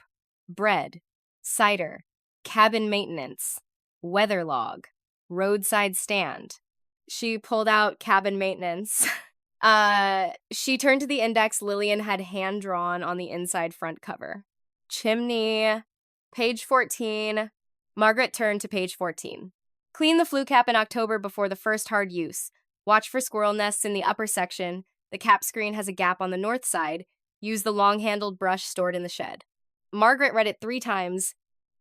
Bread. Cider. Cabin maintenance. Weather log. Roadside stand. She pulled out cabin maintenance. She turned to the index Lillian had hand-drawn on the inside front cover. Chimney. Page 14. Margaret turned to page 14. Clean the flue cap in October before the first hard use. Watch for squirrel nests in the upper section. The cap screen has a gap on the north side. Use the long-handled brush stored in the shed. Margaret read it 3 times.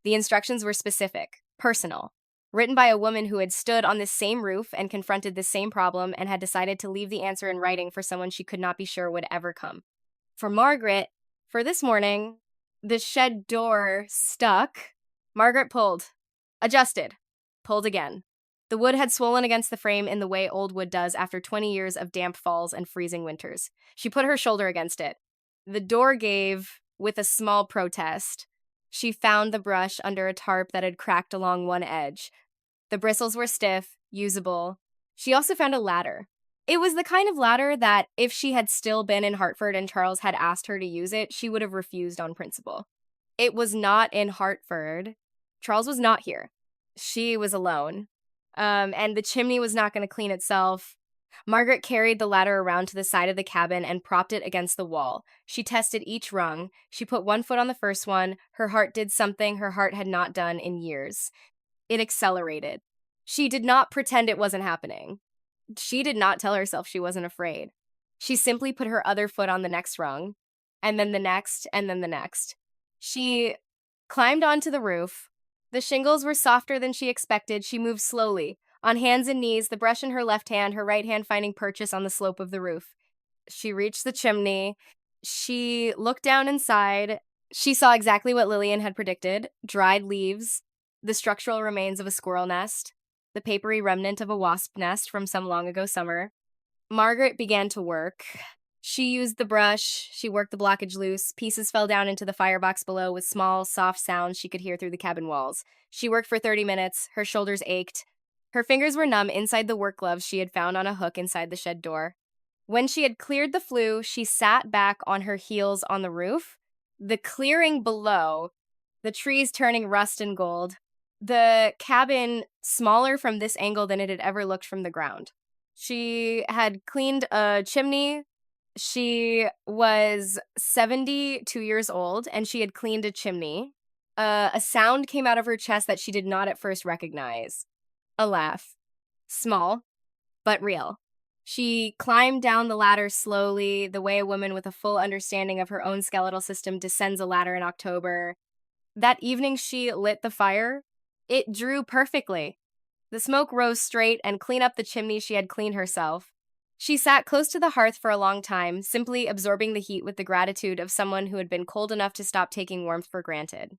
The instructions were specific, personal, written by a woman who had stood on this same roof and confronted this same problem and had decided to leave the answer in writing for someone she could not be sure would ever come. For Margaret, for this morning, the shed door stuck. Margaret pulled, adjusted, pulled again. The wood had swollen against the frame in the way old wood does after 20 years of damp falls and freezing winters. She put her shoulder against it. The door gave with a small protest. She found the brush under a tarp that had cracked along one edge. The bristles were stiff, usable. She also found a ladder. It was the kind of ladder that, if she had still been in Hartford and Charles had asked her to use it, she would have refused on principle. It was not in Hartford. Charles was not here. She was alone. And the chimney was not going to clean itself. Margaret carried the ladder around to the side of the cabin and propped it against the wall. She tested each rung. She put one foot on the first one. Her heart did something her heart had not done in years. It accelerated. She did not pretend it wasn't happening. She did not tell herself she wasn't afraid. She simply put her other foot on the next rung, and then the next, and then the next. She climbed onto the roof. The shingles were softer than she expected. She moved slowly, on hands and knees, the brush in her left hand, her right hand finding purchase on the slope of the roof. She reached the chimney. She looked down inside. She saw exactly what Lillian had predicted: dried leaves, the structural remains of a squirrel nest, the papery remnant of a wasp nest from some long ago summer. Margaret began to work. She used the brush. She worked the blockage loose. Pieces fell down into the firebox below with small, soft sounds she could hear through the cabin walls. She worked for 30 minutes. Her shoulders ached. Her fingers were numb inside the work gloves she had found on a hook inside the shed door. When she had cleared the flue, she sat back on her heels on the roof. The clearing below, the trees turning rust and gold, the cabin smaller from this angle than it had ever looked from the ground. She had cleaned a chimney. She was 72 years old, and she had cleaned a chimney. A sound came out of her chest that she did not at first recognize. A laugh. Small, but real. She climbed down the ladder slowly, the way a woman with a full understanding of her own skeletal system descends a ladder in October. That evening she lit the fire. It drew perfectly. The smoke rose straight, and clean up the chimney she had cleaned herself. She sat close to the hearth for a long time, simply absorbing the heat with the gratitude of someone who had been cold enough to stop taking warmth for granted.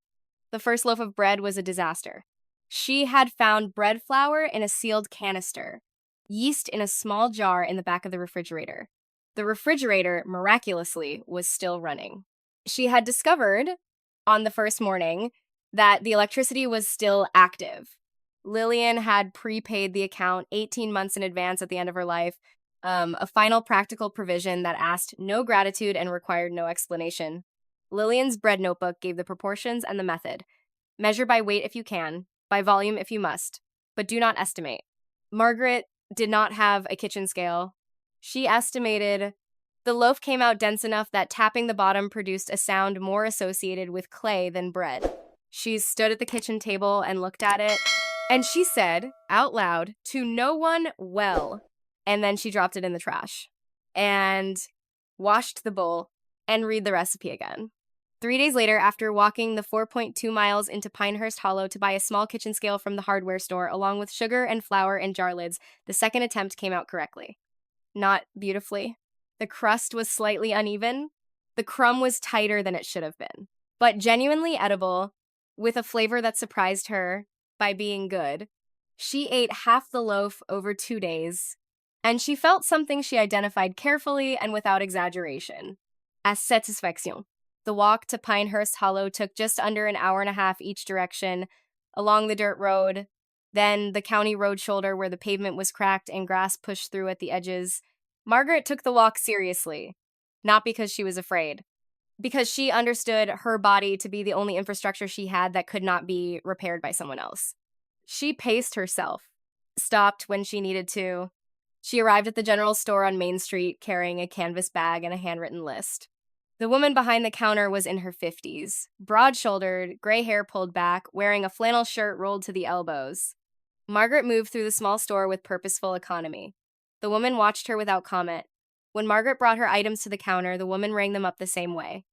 The first loaf of bread was a disaster. She had found bread flour in a sealed canister, yeast in a small jar in the back of the refrigerator. The refrigerator, miraculously, was still running. She had discovered, on the first morning, that the electricity was still active. Lillian had prepaid the account 18 months in advance at the end of her life, a final practical provision that asked no gratitude and required no explanation. Lillian's bread notebook gave the proportions and the method. Measure by weight if you can, by volume if you must, but do not estimate. Margaret did not have a kitchen scale. She estimated the loaf came out dense enough that tapping the bottom produced a sound more associated with clay than bread. She stood at the kitchen table and looked at it, and she said, out loud, to no one, well, and then she dropped it in the trash and washed the bowl and read the recipe again. 3 days later, after walking the 4.2 miles into Pinehurst Hollow to buy a small kitchen scale from the hardware store, along with sugar and flour and jar lids, the second attempt came out correctly. Not beautifully. The crust was slightly uneven. The crumb was tighter than it should have been, but genuinely edible, with a flavor that surprised her by being good. She ate half the loaf over 2 days, and she felt something she identified carefully and without exaggeration as satisfaction. The walk to Pinehurst Hollow took just under an hour and a half each direction, along the dirt road, then the county road shoulder where the pavement was cracked and grass pushed through at the edges. Margaret took the walk seriously, not because she was afraid, because she understood her body to be the only infrastructure she had that could not be repaired by someone else. She paced herself, stopped when she needed to. She arrived at the general store on Main Street carrying a canvas bag and a handwritten list. The woman behind the counter was in her 50s, broad-shouldered, gray hair pulled back, wearing a flannel shirt rolled to the elbows. Margaret moved through the small store with purposeful economy. The woman watched her without comment. When Margaret brought her items to the counter, the woman rang them up the same way.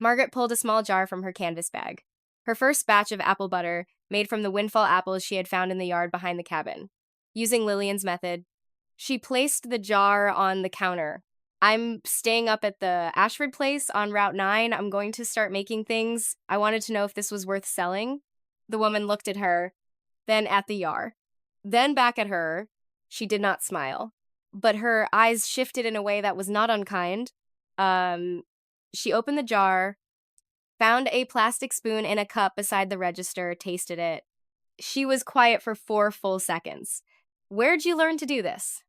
Margaret pulled a small jar from her canvas bag. Her first batch of apple butter, made from the windfall apples she had found in the yard behind the cabin. Using Lillian's method, she placed the jar on the counter. I'm staying up at the Ashford place on Route 9. I'm going to start making things. I wanted to know if this was worth selling. The woman looked at her, then at the jar, then back at her. She did not smile, but her eyes shifted in a way that was not unkind. She opened the jar, found a plastic spoon in a cup beside the register, tasted it. She was quiet for 4 full seconds. Where'd you learn to do this?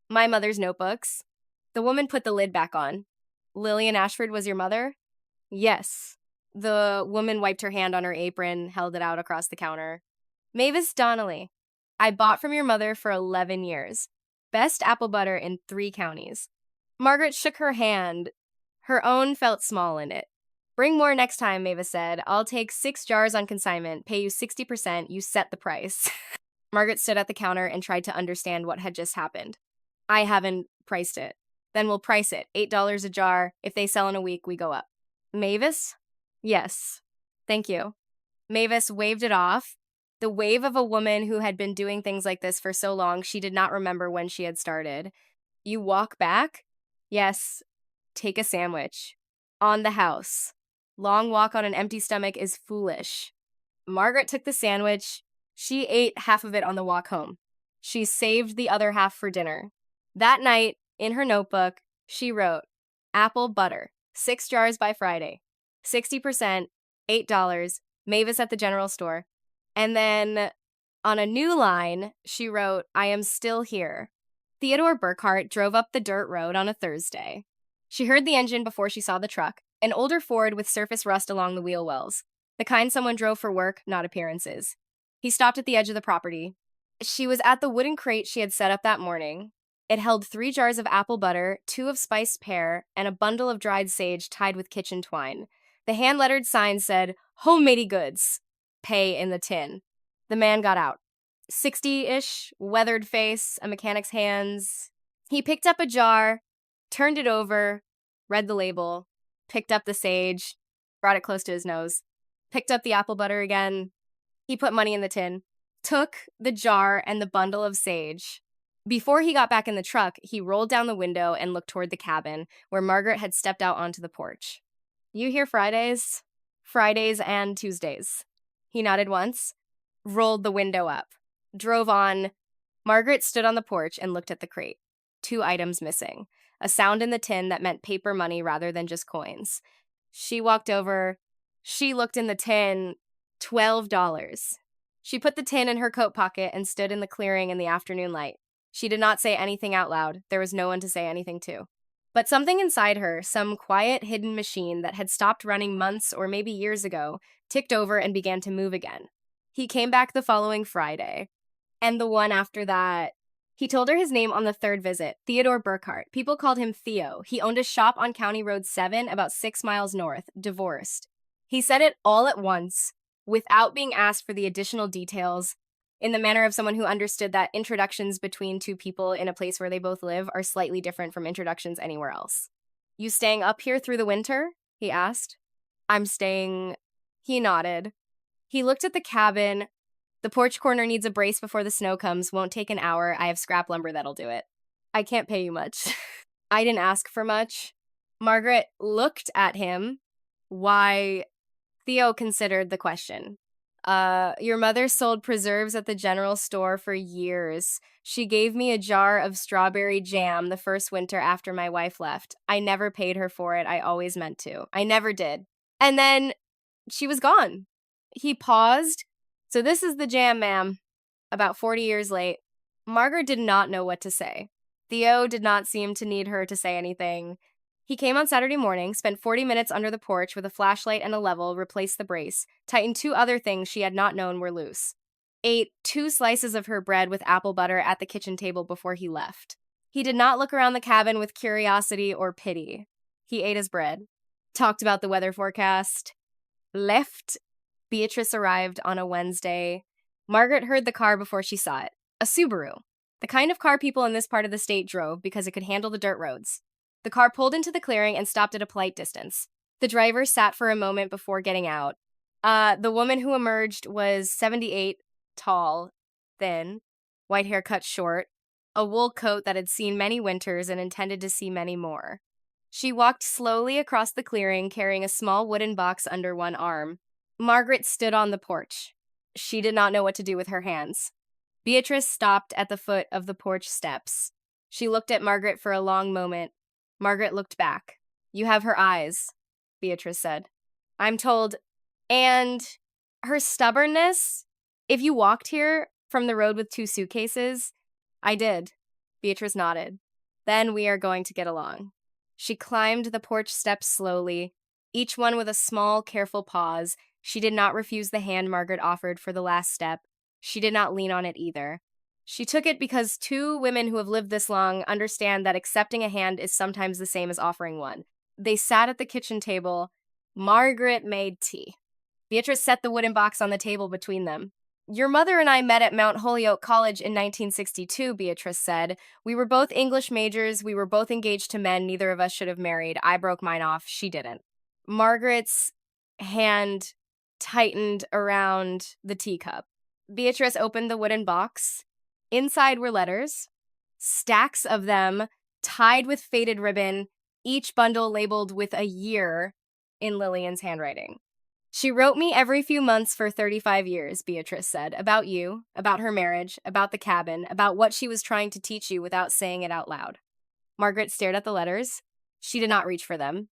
My mother's notebooks. The woman put the lid back on. Lillian Ashford was your mother? Yes. The woman wiped her hand on her apron, held it out across the counter. Mavis Donnelly. I bought from your mother for 11 years. Best apple butter in 3 counties. Margaret shook her hand. Her own felt small in it. Bring more next time, Mavis said. I'll take 6 jars on consignment, pay you 60%, you set the price. Margaret stood at the counter and tried to understand what had just happened. I haven't priced it. Then we'll price it. $8 a jar. If they sell in a week, we go up. Mavis? Yes. Thank you. Mavis waved it off. The wave of a woman who had been doing things like this for so long, she did not remember when she had started. You walk back? Yes. Take a sandwich. On the house. Long walk on an empty stomach is foolish. Margaret took the sandwich. She ate half of it on the walk home. She saved the other half for dinner. That night, in her notebook, she wrote, apple butter, 6 jars by Friday, 60%, $8, Mavis at the general store. And then on a new line, she wrote, I am still here. Theodore Burkhart drove up the dirt road on a Thursday. She heard the engine before she saw the truck, an older Ford with surface rust along the wheel wells, the kind someone drove for work, not appearances. He stopped at the edge of the property. She was at the wooden crate she had set up that morning. It held 3 jars of apple butter, 2 of spiced pear, and a bundle of dried sage tied with kitchen twine. The hand-lettered sign said, Homemade goods. Pay in the tin. The man got out. 60-ish, weathered face, a mechanic's hands. He picked up a jar, turned it over, read the label, picked up the sage, brought it close to his nose, picked up the apple butter again. He put money in the tin, took the jar and the bundle of sage. Before he got back in the truck, he rolled down the window and looked toward the cabin, where Margaret had stepped out onto the porch. You here Fridays? Fridays and Tuesdays. He nodded once, rolled the window up, drove on. Margaret stood on the porch and looked at the crate. 2 items missing. A sound in the tin that meant paper money rather than just coins. She walked over. She looked in the tin. $12. She put the tin in her coat pocket and stood in the clearing in the afternoon light. She did not say anything out loud. There was no one to say anything to. But something inside her, some quiet, hidden machine that had stopped running months or maybe years ago, ticked over and began to move again. He came back the following Friday. And the one after that. He told her his name on the 3rd visit, Theodore Burkhart. People called him Theo. He owned a shop on County Road 7, about 6 miles north, divorced. He said it all at once, without being asked for the additional details, in the manner of someone who understood that introductions between 2 people in a place where they both live are slightly different from introductions anywhere else. You staying up here through the winter? He asked. I'm staying. He nodded. He looked at the cabin. The porch corner needs a brace before the snow comes. Won't take an hour. I have scrap lumber that'll do it. I can't pay you much. I didn't ask for much. Margaret looked at him. Why? Theo considered the question. Your mother sold preserves at the general store for years. She gave me a jar of strawberry jam the first winter after my wife left. I never paid her for it. I always meant to. I never did. And then she was gone. He paused. So this is the jam, ma'am. About 40 years late. Margaret did not know what to say. Theo did not seem to need her to say anything. He came on Saturday morning, spent 40 minutes under the porch with a flashlight and a level, replaced the brace, tightened 2 other things she had not known were loose. Ate 2 slices of her bread with apple butter at the kitchen table before he left. He did not look around the cabin with curiosity or pity. He ate his bread. Talked about the weather forecast. Left. Beatrice arrived on a Wednesday. Margaret heard the car before she saw it. A Subaru. The kind of car people in this part of the state drove because it could handle the dirt roads. The car pulled into the clearing and stopped at a polite distance. The driver sat for a moment before getting out. The woman who emerged was 78, tall, thin, white hair cut short, a wool coat that had seen many winters and intended to see many more. She walked slowly across the clearing, carrying a small wooden box under one arm. Margaret stood on the porch. She did not know what to do with her hands. Beatrice stopped at the foot of the porch steps. She looked at Margaret for a long moment. Margaret looked back. "You have her eyes," Beatrice said. "I'm told." And her stubbornness, "If you walked here from the road with 2 suitcases, I did." Beatrice nodded. "Then we are going to get along." She climbed the porch steps slowly, each one with a small, careful pause. She did not refuse the hand Margaret offered for the last step. She did not lean on it either. She took it because 2 women who have lived this long understand that accepting a hand is sometimes the same as offering one. They sat at the kitchen table. Margaret made tea. Beatrice set the wooden box on the table between them. "Your mother and I met at Mount Holyoke College in 1962, Beatrice said. "We were both English majors. We were both engaged to men. Neither of us should have married. I broke mine off. She didn't." Margaret's hand tightened around the teacup. Beatrice opened the wooden box. Inside were letters, stacks of them, tied with faded ribbon, each bundle labeled with a year in Lillian's handwriting. "She wrote me every few months for 35 years, Beatrice said, about you, about her marriage, about the cabin, about what she was trying to teach you without saying it out loud." Margaret stared at the letters. She did not reach for them.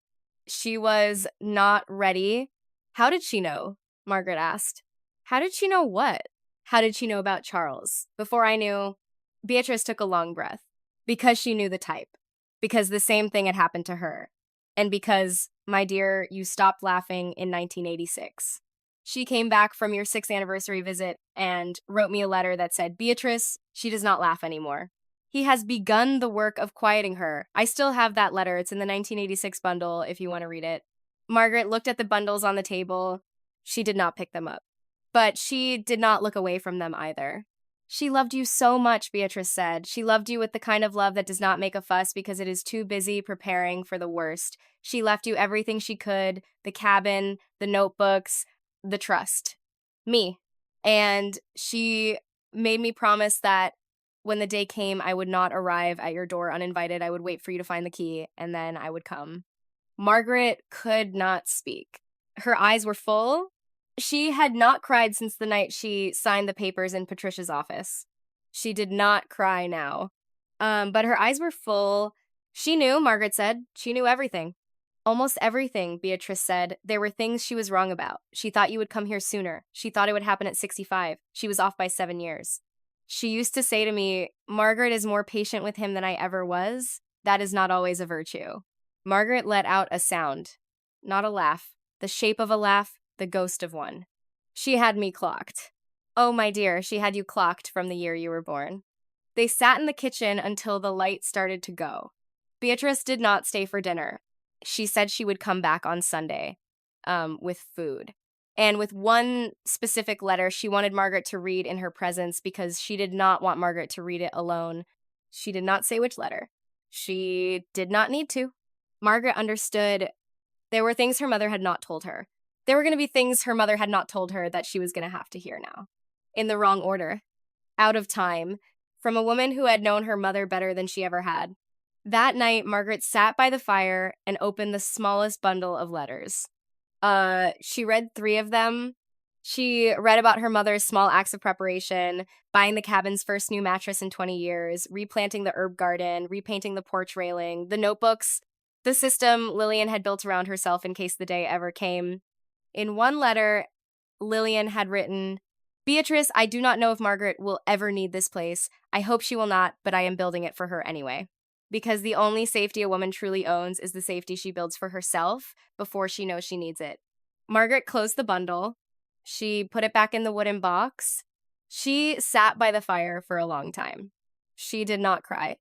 She was not ready. "How did she know?" Margaret asked. "How did she know what?" "How did she know about Charles? Before I knew..." Beatrice took a long breath. "Because she knew the type. Because the same thing had happened to her. And because, my dear, you stopped laughing in 1986. She came back from your 6th anniversary visit and wrote me a letter that said, 'Beatrice, she does not laugh anymore.' He has begun the work of quieting her." I still have that letter. It's in the 1986 bundle if you want to read it. Margaret looked at the bundles on the table. She did not pick them up. But she did not look away from them either. "She loved you so much," Beatrice said. "She loved you with the kind of love that does not make a fuss because it is too busy preparing for the worst. She left you everything she could, the cabin, the notebooks, the trust. Me. And she made me promise that when the day came, I would not arrive at your door uninvited. I would wait for you to find the key, and then I would come." Margaret could not speak. Her eyes were full. She had not cried since the night she signed the papers in Patricia's office. She did not cry now. But her eyes were full. "She knew," Margaret said. "She knew everything." "Almost everything," Beatrice said. "There were things she was wrong about. She thought you would come here sooner. She thought it would happen at 65. She was off by 7 years. She used to say to me, 'Margaret is more patient with him than I ever was.' That is not always a virtue." Margaret let out a sound. Not a laugh. The shape of a laugh. The ghost of one. "She had me clocked." "Oh, my dear, she had you clocked from the year you were born." They sat in the kitchen until the light started to go. Beatrice did not stay for dinner. She said she would come back on Sunday, with food. And with one specific letter she wanted Margaret to read in her presence because she did not want Margaret to read it alone. She did not say which letter. She did not need to. Margaret understood there were things her mother had not told her. There were going to be things her mother had not told her that she was going to have to hear now. In the wrong order. Out of time. From a woman who had known her mother better than she ever had. That night, Margaret sat by the fire and opened the smallest bundle of letters. She read 3 of them. She read about her mother's small acts of preparation, buying the cabin's first new mattress in 20 years, replanting the herb garden, repainting the porch railing, the notebooks, the system Lillian had built around herself in case the day ever came. In one letter, Lillian had written, "Beatrice, I do not know if Margaret will ever need this place. I hope she will not, but I am building it for her anyway. Because the only safety a woman truly owns is the safety she builds for herself before she knows she needs it." Margaret closed the bundle. She put it back in the wooden box. She sat by the fire for a long time. She did not cry.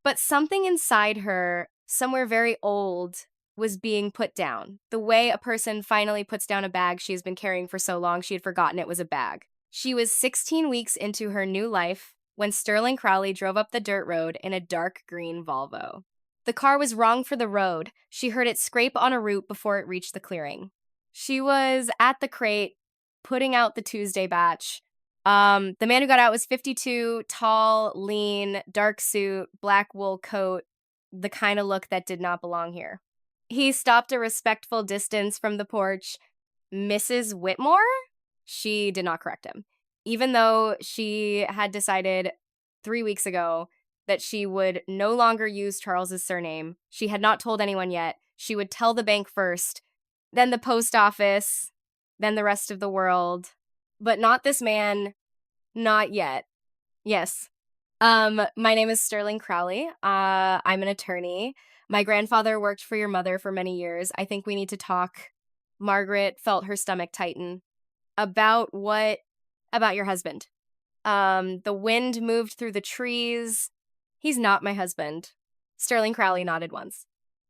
But something inside her, somewhere very old, was being put down. The way a person finally puts down a bag she has been carrying for so long she had forgotten it was a bag. She was 16 weeks into her new life, when Sterling Crowley drove up the dirt road in a dark green Volvo. The car was wrong for the road. She heard it scrape on a root before it reached the clearing. She was at the crate, putting out the Tuesday batch. The man who got out was 52, tall, lean, dark suit, black wool coat, the kind of look that did not belong here. He stopped a respectful distance from the porch. Mrs. Whitmore? She did not correct him. Even though she had decided 3 weeks ago that she would no longer use Charles's surname, she had not told anyone yet. She would tell the bank first, then the post office, then the rest of the world. But not this man. Not yet. Yes. My name is Sterling Crowley. I'm an attorney. My grandfather worked for your mother for many years. I think we need to talk. Margaret felt her stomach tighten. About what? About your husband. The wind moved through the trees. He's not my husband. Sterling Crowley nodded once.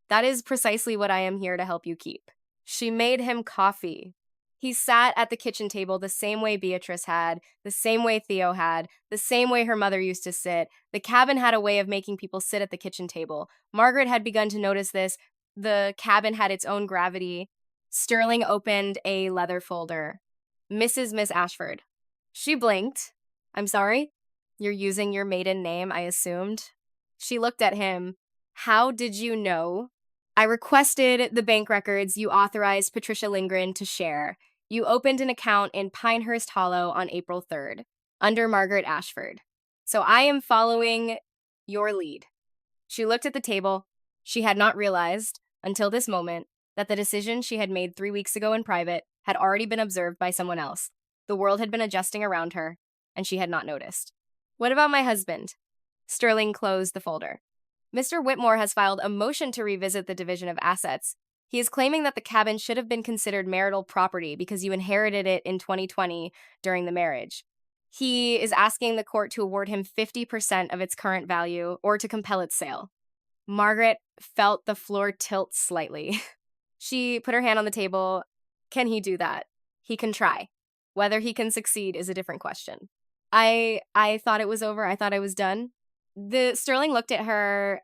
That is precisely what I am here to help you keep. She made him coffee. He sat at the kitchen table the same way Beatrice had, the same way Theo had, the same way her mother used to sit. The cabin had a way of making people sit at the kitchen table. Margaret had begun to notice this. The cabin had its own gravity. Sterling opened a leather folder. Miss Ashford. She blinked. I'm sorry? You're using your maiden name, I assumed. She looked at him. How did you know? I requested the bank records you authorized Patricia Lindgren to share. You opened an account in Pinehurst Hollow on April 3rd, under Margaret Ashford. So I am following your lead. She looked at the table. She had not realized, until this moment, that the decision she had made 3 weeks ago in private had already been observed by someone else. The world had been adjusting around her, and she had not noticed. What about my husband? Sterling closed the folder. Mr. Whitmore has filed a motion to revisit the division of assets. He is claiming that the cabin should have been considered marital property because you inherited it in 2020 during the marriage. He is asking the court to award him 50% of its current value or to compel its sale. Margaret felt the floor tilt slightly. She put her hand on the table. Can he do that? He can try. Whether he can succeed is a different question. I thought it was over. I thought I was done. Sterling looked at her.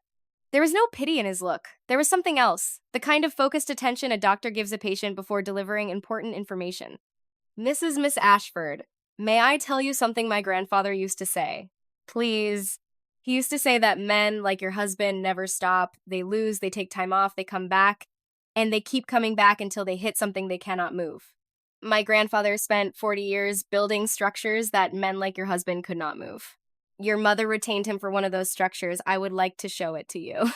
There was no pity in his look. There was something else, the kind of focused attention a doctor gives a patient before delivering important information. Miss Ashford, may I tell you something my grandfather used to say? Please. He used to say that men, like your husband, never stop. They lose, they take time off, they come back, and they keep coming back until they hit something they cannot move. My grandfather spent 40 years building structures that men like your husband could not move. Your mother retained him for one of those structures. I would like to show it to you.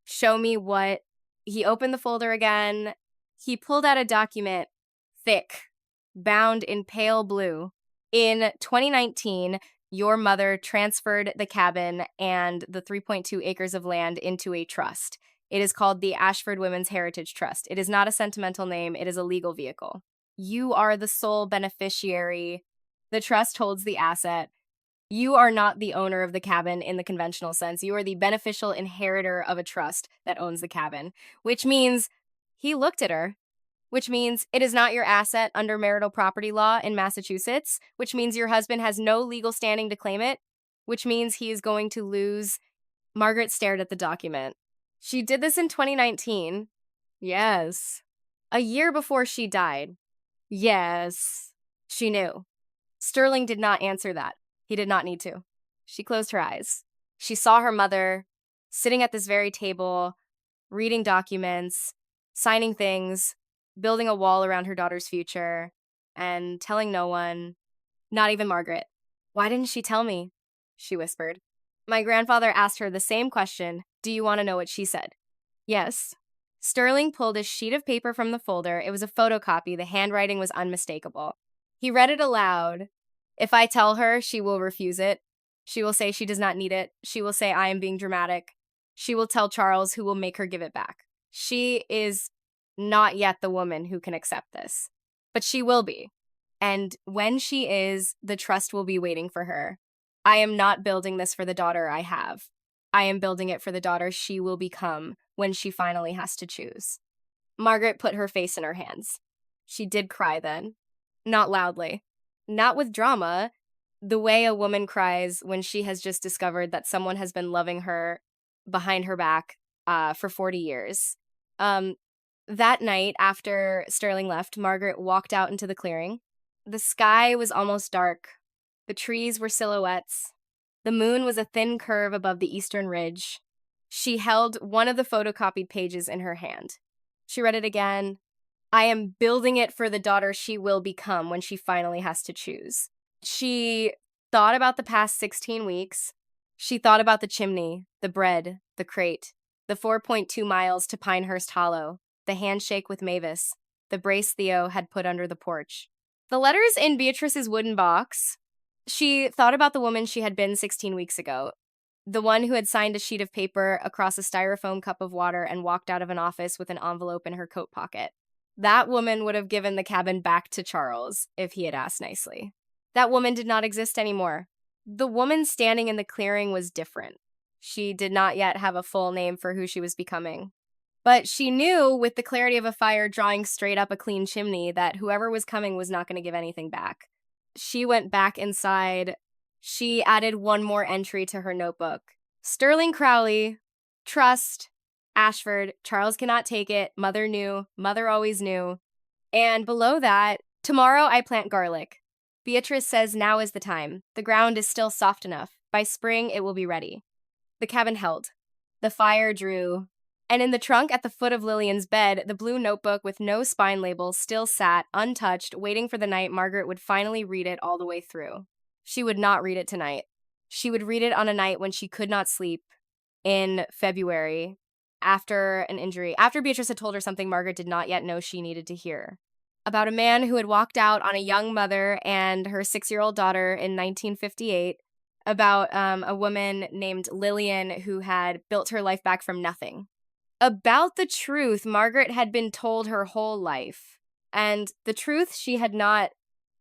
Show me what? He opened the folder again. He pulled out a document, thick, bound in pale blue. In 2019, your mother transferred the cabin and the 3.2 acres of land into a trust. It is called the Ashford Women's Heritage Trust. It is not a sentimental name. It is a legal vehicle. You are the sole beneficiary. The trust holds the asset. You are not the owner of the cabin in the conventional sense. You are the beneficial inheritor of a trust that owns the cabin, which means he looked at her, which means it is not your asset under marital property law in Massachusetts, which means your husband has no legal standing to claim it, which means he is going to lose. Margaret stared at the document. She did this in 2019. Yes. A year before she died. Yes. She knew. Sterling did not answer that. He did not need to. She closed her eyes. She saw her mother sitting at this very table, reading documents, signing things, building a wall around her daughter's future, and telling no one, not even Margaret. Why didn't she tell me? She whispered. My grandfather asked her the same question. Do you want to know what she said? Yes. Sterling pulled a sheet of paper from the folder. It was a photocopy. The handwriting was unmistakable. He read it aloud. If I tell her, she will refuse it. She will say she does not need it. She will say I am being dramatic. She will tell Charles, who will make her give it back. She is not yet the woman who can accept this, but she will be. And when she is, the trust will be waiting for her. I am not building this for the daughter I have. I am building it for the daughter she will become when she finally has to choose. Margaret put her face in her hands. She did cry then. Not loudly. Not with drama. The way a woman cries when she has just discovered that someone has been loving her behind her back for 40 years. Um, that night, after Sterling left, Margaret walked out into the clearing. The sky was almost dark. The trees were silhouettes. The moon was a thin curve above the eastern ridge. She held one of the photocopied pages in her hand. She read it again. I am building it for the daughter she will become when she finally has to choose. She thought about the past 16 weeks. She thought about the chimney, the bread, the crate, the 4.2 miles to Pinehurst Hollow, the handshake with Mavis, the brace Theo had put under the porch. The letters in Beatrice's wooden box. She thought about the woman she had been 16 weeks ago, the one who had signed a sheet of paper across a styrofoam cup of water and walked out of an office with an envelope in her coat pocket. That woman would have given the cabin back to Charles if he had asked nicely. That woman did not exist anymore. The woman standing in the clearing was different. She did not yet have a full name for who she was becoming. But she knew, with the clarity of a fire drawing straight up a clean chimney, that whoever was coming was not going to give anything back. She went back inside. She added one more entry to her notebook. Sterling Crowley, trust, Ashford, Charles cannot take it, mother knew, mother always knew. And below that, tomorrow I plant garlic. Beatrice says now is the time. The ground is still soft enough. By spring, it will be ready. The cabin held. The fire drew. And in the trunk at the foot of Lillian's bed, the blue notebook with no spine label still sat, untouched, waiting for the night Margaret would finally read it all the way through. She would not read it tonight. She would read it on a night when she could not sleep in February after an injury, after Beatrice had told her something Margaret did not yet know she needed to hear. About a man who had walked out on a young mother and her 6-year-old daughter in 1958, about a woman named Lillian who had built her life back from nothing. About the truth Margaret had been told her whole life. And the truth she had not,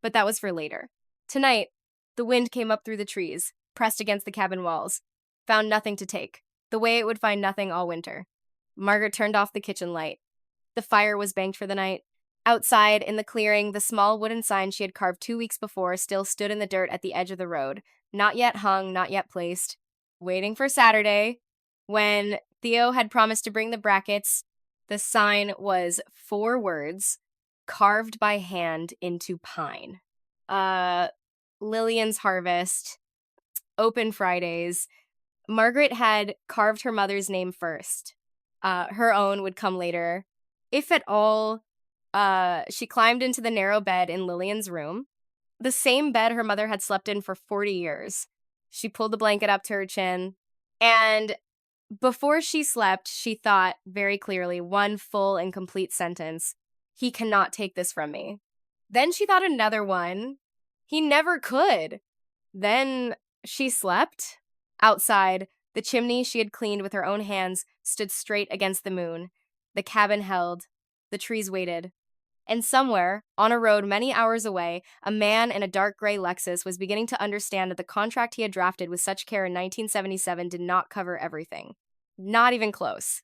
but that was for later. Tonight, the wind came up through the trees, pressed against the cabin walls, found nothing to take, the way it would find nothing all winter. Margaret turned off the kitchen light. The fire was banked for the night. Outside, in the clearing, the small wooden sign she had carved 2 weeks before still stood in the dirt at the edge of the road, not yet hung, not yet placed, waiting for Saturday. When Theo had promised to bring the brackets, the sign was 4 words, carved by hand into pine. Lillian's Harvest, Open Fridays. Margaret had carved her mother's name first. Her own would come later. If at all, she climbed into the narrow bed in Lillian's room, the same bed her mother had slept in for 40 years. She pulled the blanket up to her chin, and before she slept, she thought very clearly one full and complete sentence: he cannot take this from me. Then she thought another one: he never could. Then she slept. Outside, the chimney she had cleaned with her own hands stood straight against the moon. The cabin held. The trees waited. And somewhere, on a road many hours away, a man in a dark gray Lexus was beginning to understand that the contract he had drafted with such care in 1977 did not cover everything. Not even close.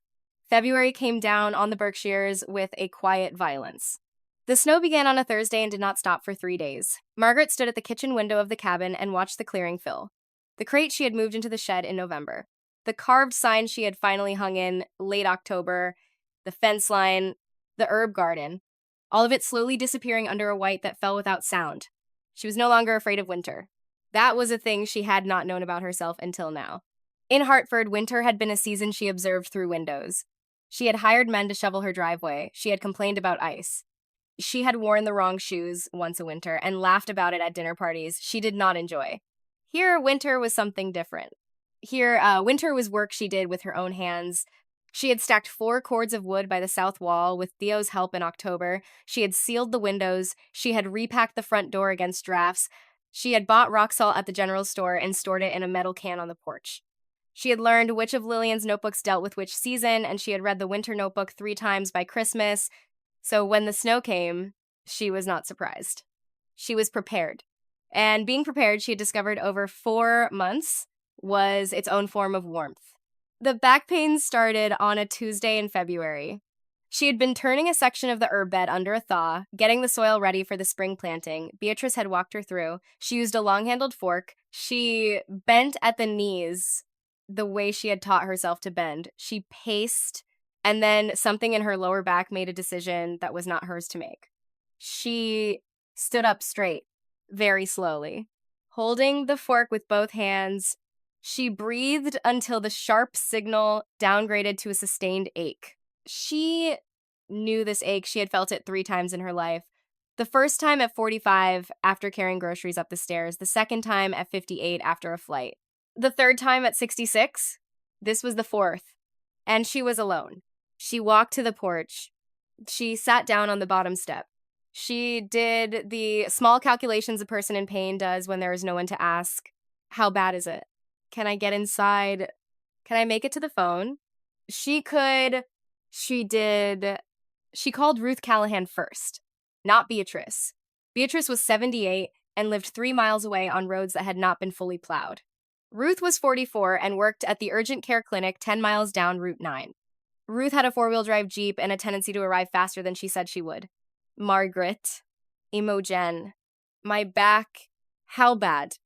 February came down on the Berkshires with a quiet violence. The snow began on a Thursday and did not stop for 3 days. Margaret stood at the kitchen window of the cabin and watched the clearing fill. The crate she had moved into the shed in November. The carved sign she had finally hung in late October. The fence line. The herb garden. All of it slowly disappearing under a white that fell without sound. She was no longer afraid of winter. That was a thing she had not known about herself until now. In Hartford, winter had been a season she observed through windows. She had hired men to shovel her driveway. She had complained about ice. She had worn the wrong shoes once a winter and laughed about it at dinner parties she did not enjoy. Here, winter was something different. Here, winter was work she did with her own hands. She had stacked 4 cords of wood by the south wall with Theo's help in October. She had sealed the windows. She had repacked the front door against drafts. She had bought rock salt at the general store and stored it in a metal can on the porch. She had learned which of Lillian's notebooks dealt with which season, and she had read the winter notebook 3 times by Christmas. So when the snow came, she was not surprised. She was prepared. And being prepared, she had discovered over 4 months, was its own form of warmth. The back pain started on a Tuesday in February. She had been turning a section of the herb bed under a thaw, getting the soil ready for the spring planting. Beatrice had walked her through. She used a long-handled fork. She bent at the knees the way she had taught herself to bend. She paced, and then something in her lower back made a decision that was not hers to make. She stood up straight, very slowly. Holding the fork with both hands, she breathed until the sharp signal downgraded to a sustained ache. She knew this ache. She had felt it 3 times in her life. The first time at 45 after carrying groceries up the stairs. The second time at 58 after a flight. The third time at 66. This was the fourth. And she was alone. She walked to the porch. She sat down on the bottom step. She did the small calculations a person in pain does when there is no one to ask. How bad is it? Can I get inside? Can I make it to the phone? She called Ruth Callahan first, not Beatrice. Beatrice was 78 and lived 3 miles away on roads that had not been fully plowed. Ruth was 44 and worked at the urgent care clinic 10 miles down Route 9. Ruth had a 4-wheel drive Jeep and a tendency to arrive faster than she said she would. Margaret. Imogen. My back. How bad?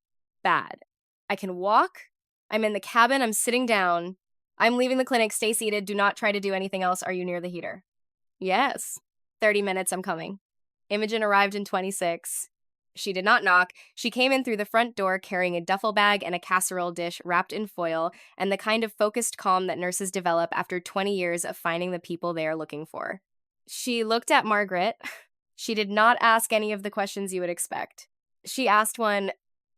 Bad. I can walk. I'm in the cabin. I'm sitting down. I'm leaving the clinic. Stay seated. Do not try to do anything else. Are you near the heater? Yes. 30 minutes. I'm coming. Imogen arrived in 26. She did not knock. She came in through the front door carrying a duffel bag and a casserole dish wrapped in foil and the kind of focused calm that nurses develop after 20 years of finding the people they are looking for. She looked at Margaret. She did not ask any of the questions you would expect. She asked one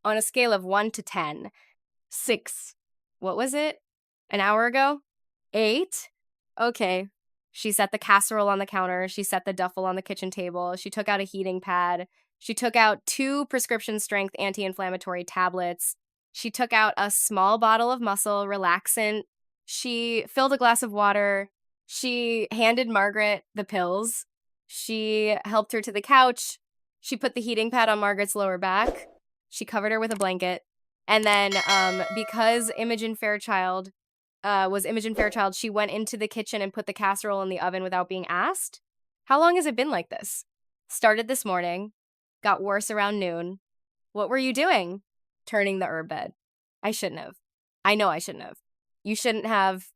on a scale of 1 to 10. 6. What was it? An hour ago? 8? Okay. She set the casserole on the counter. She set the duffel on the kitchen table. She took out a heating pad. She took out 2 prescription-strength anti-inflammatory tablets. She took out a small bottle of muscle relaxant. She filled a glass of water. She handed Margaret the pills. She helped her to the couch. She put the heating pad on Margaret's lower back. She covered her with a blanket. And then because Imogen Fairchild was Imogen Fairchild, she went into the kitchen and put the casserole in the oven without being asked. How long has it been like this? Started this morning. Got worse around noon. What were you doing? Turning the herb bed. I shouldn't have. I know I shouldn't have. You shouldn't have.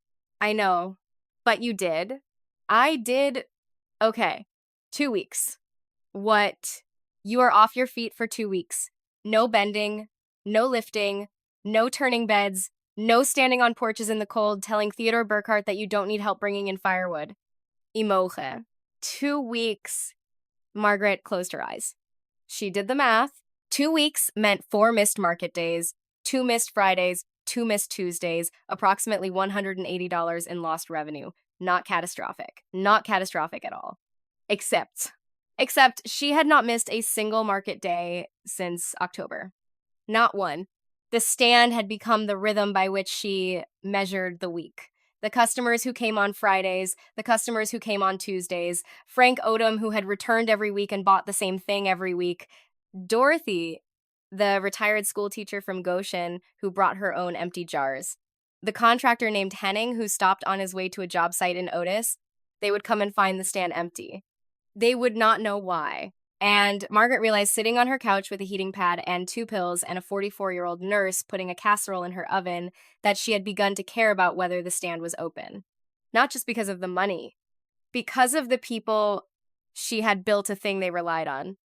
I know. But you did. I did. Okay. 2 weeks. What? You are off your feet for 2 weeks. No bending. No lifting. No turning beds. No standing on porches in the cold telling Theodore Burkhart that you don't need help bringing in firewood. Imoche. 2 weeks. Margaret closed her eyes. She did the math. 2 weeks meant 4 missed market days, 2 missed Fridays, 2 missed Tuesdays, approximately $180 in lost revenue. Not catastrophic. Not catastrophic at all. Except she had not missed a single market day since October. Not one. The stand had become the rhythm by which she measured the week. The customers who came on Fridays, the customers who came on Tuesdays, Frank Odom, who had returned every week and bought the same thing every week, Dorothy, the retired school teacher from Goshen, who brought her own empty jars, the contractor named Henning, who stopped on his way to a job site in Otis. They would come and find the stand empty. They would not know why. And Margaret realized sitting on her couch with a heating pad and 2 pills and a 44-year-old nurse putting a casserole in her oven that she had begun to care about whether the stand was open. Not just because of the money, because of the people she had built a thing they relied on.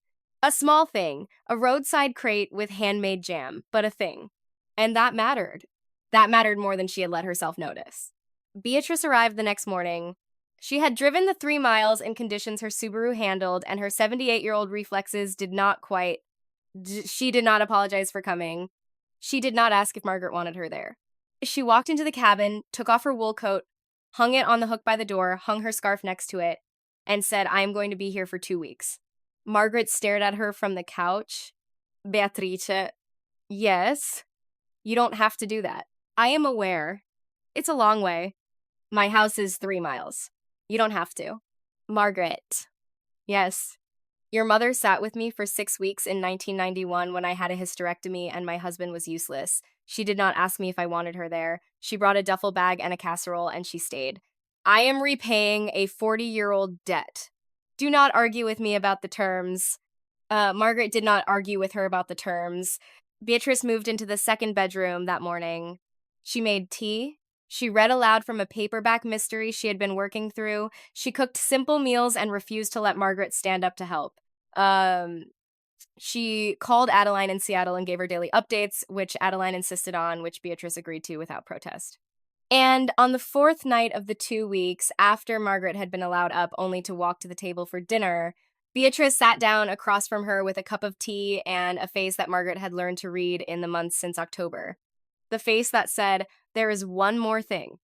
A small thing, a roadside crate with handmade jam, but a thing. And that mattered. That mattered more than she had let herself notice. Beatrice arrived the next morning. She had driven the 3 miles in conditions her Subaru handled, and her 78-year-old reflexes did not quite. She did not apologize for coming. She did not ask if Margaret wanted her there. She walked into the cabin, took off her wool coat, hung it on the hook by the door, hung her scarf next to it, and said, "I am going to be here for 2 weeks." Margaret stared at her from the couch. Beatrice, yes, you don't have to do that. I am aware. It's a long way. My house is 3 miles. You don't have to. Margaret. Yes. Your mother sat with me for 6 weeks in 1991 when I had a hysterectomy and my husband was useless. She did not ask me if I wanted her there. She brought a duffel bag and a casserole and she stayed. I am repaying a 40-year-old debt. Do not argue with me about the terms. Margaret did not argue with her about the terms. Beatrice moved into the second bedroom that morning. She made tea. She read aloud from a paperback mystery she had been working through. She cooked simple meals and refused to let Margaret stand up to help. She called Adeline in Seattle and gave her daily updates, which Adeline insisted on, which Beatrice agreed to without protest. And on the fourth night of the 2 weeks, after Margaret had been allowed up only to walk to the table for dinner, Beatrice sat down across from her with a cup of tea and a face that Margaret had learned to read in the months since October. The face that said, "There is one more thing."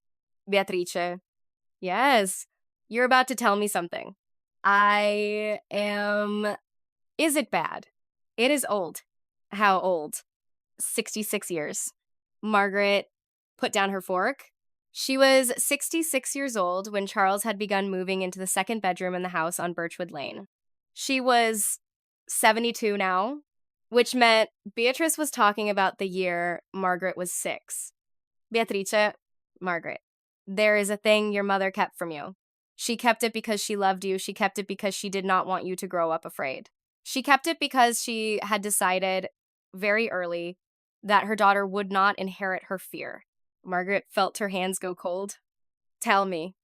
Beatrice. Yes, you're about to tell me something. I am... Is it bad? It is old. How old? 66 years. Margaret put down her fork. She was 66 years old when Charles had begun moving into the second bedroom in the house on Birchwood Lane. She was 72 now, which meant Beatrice was talking about the year Margaret was 6. Beatrice, Margaret, there is a thing your mother kept from you. She kept it because she loved you. She kept it because she did not want you to grow up afraid. She kept it because she had decided very early that her daughter would not inherit her fear. Margaret felt her hands go cold. Tell me,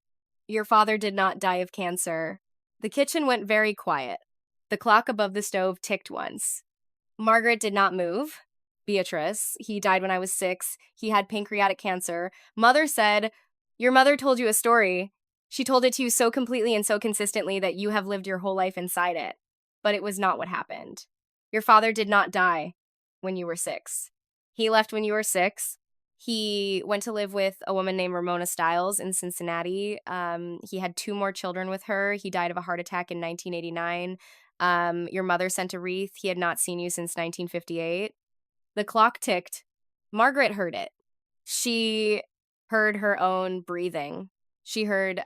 your father did not die of cancer. The kitchen went very quiet. The clock above the stove ticked once. Margaret did not move. Beatrice, he died when I was 6. He had pancreatic cancer. Mother said, your mother told you a story. She told it to you so completely and so consistently that you have lived your whole life inside it. But it was not what happened. Your father did not die when you were 6. He left when you were 6. He went to live with a woman named Ramona Stiles in Cincinnati. He had 2 more children with her. He died of a heart attack in 1989. Your mother sent a wreath. He had not seen you since 1958. The clock ticked. Margaret heard it. She heard her own breathing. She heard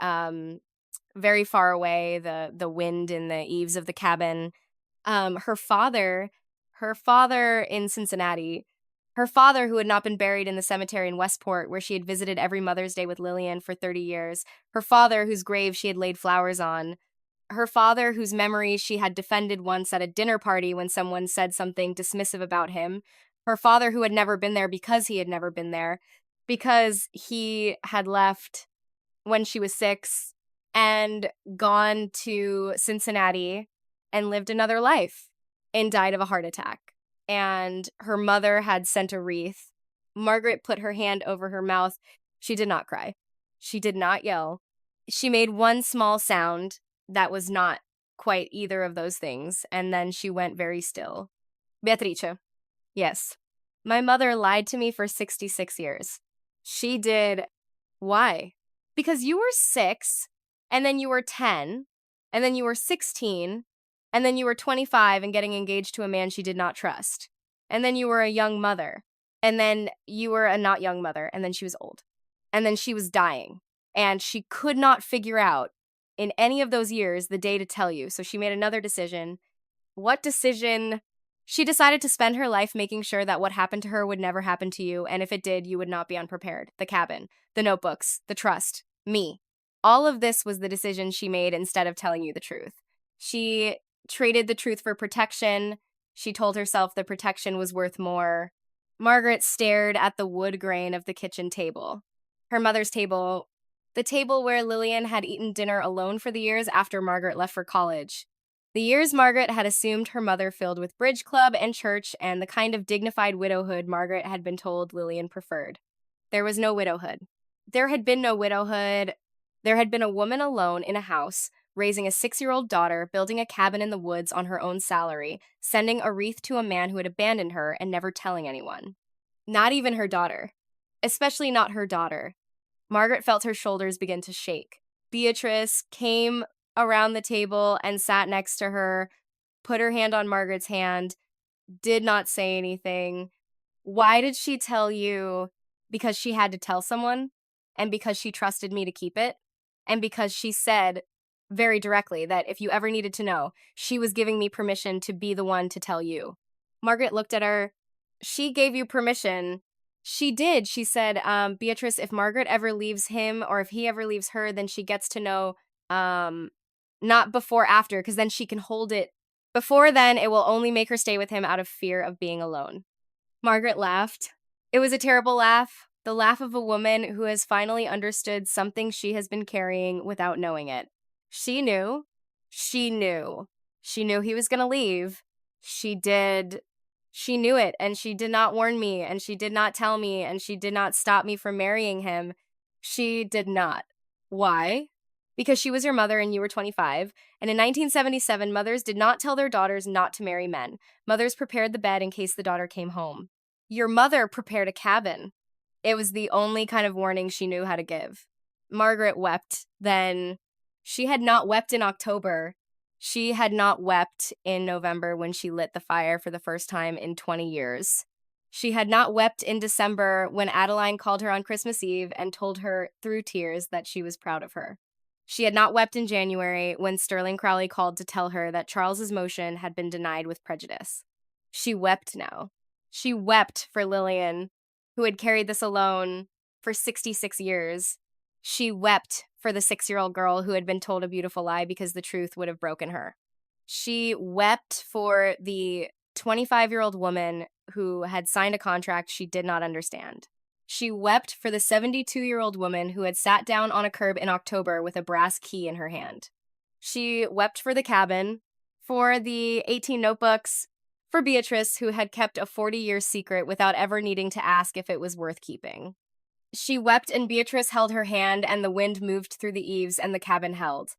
very far away the wind in the eaves of the cabin. Her father in Cincinnati, her father who had not been buried in the cemetery in Westport where she had visited every Mother's Day with Lillian for 30 years, her father whose grave she had laid flowers on, her father whose memory she had defended once at a dinner party when someone said something dismissive about him, her father who had never been there because he had never been there, because he had left when she was 6 and gone to Cincinnati and lived another life and died of a heart attack. And her mother had sent a wreath. Margaret put her hand over her mouth. She did not cry. She did not yell. She made one small sound that was not quite either of those things, and then she went very still. Beatrice. Yes. My mother lied to me for 66 years. She did. Why? Because you were 6, and then you were 10, and then you were 16, and then you were 25 and getting engaged to a man she did not trust. And then you were a young mother. And then you were a not young mother, and then she was old. And then she was dying. And she could not figure out in any of those years the day to tell you. So she made another decision. What decision? She decided to spend her life making sure that what happened to her would never happen to you, and if it did, you would not be unprepared. The cabin, the notebooks, the trust, me. All of this was the decision she made instead of telling you the truth. She traded the truth for protection. She told herself the protection was worth more. Margaret stared at the wood grain of the kitchen table. Her mother's table, the table where Lillian had eaten dinner alone for the years after Margaret left for college. The years Margaret had assumed her mother filled with bridge club and church and the kind of dignified widowhood Margaret had been told Lillian preferred. There was no widowhood. There had been no widowhood. There had been a woman alone in a house, raising a 6-year-old daughter, building a cabin in the woods on her own salary, sending a wreath to a man who had abandoned her and never telling anyone. Not even her daughter. Especially not her daughter. Margaret felt her shoulders begin to shake. Beatrice came around the table and sat next to her, put her hand on Margaret's hand, did not say anything. Why did she tell you? Because she had to tell someone, and because she trusted me to keep it, and because she said very directly that if you ever needed to know, she was giving me permission to be the one to tell you. Margaret looked at her. She gave you permission She did. She said, Beatrice, if Margaret ever leaves him or if he ever leaves her, then she gets to know, um, not before after, because then she can hold it. Before then, it will only make her stay with him out of fear of being alone. Margaret laughed. It was a terrible laugh, the laugh of a woman who has finally understood something she has been carrying without knowing it. She knew. She knew. She knew he was going to leave. She did. She knew it, and she did not warn me, and she did not tell me, and she did not stop me from marrying him. She did not. Why? Because she was your mother and you were 25. And in 1977, mothers did not tell their daughters not to marry men. Mothers prepared the bed in case the daughter came home. Your mother prepared a cabin. It was the only kind of warning she knew how to give. Margaret wept then. She had not wept in October. She had not wept in November when she lit the fire for the first time in 20 years. She had not wept in December when Adeline called her on Christmas Eve and told her through tears that she was proud of her. She had not wept in January when Sterling Crowley called to tell her that Charles's motion had been denied with prejudice. She wept now. She wept for Lillian, who had carried this alone for 66 years. She wept for the 6-year-old girl who had been told a beautiful lie because the truth would have broken her. She wept for the 25-year-old woman who had signed a contract she did not understand. She wept for the 72-year-old woman who had sat down on a curb in October with a brass key in her hand. She wept for the cabin, for the 18 notebooks, for Beatrice, who had kept a 40-year secret without ever needing to ask if it was worth keeping. She wept and Beatrice held her hand and the wind moved through the eaves and the cabin held.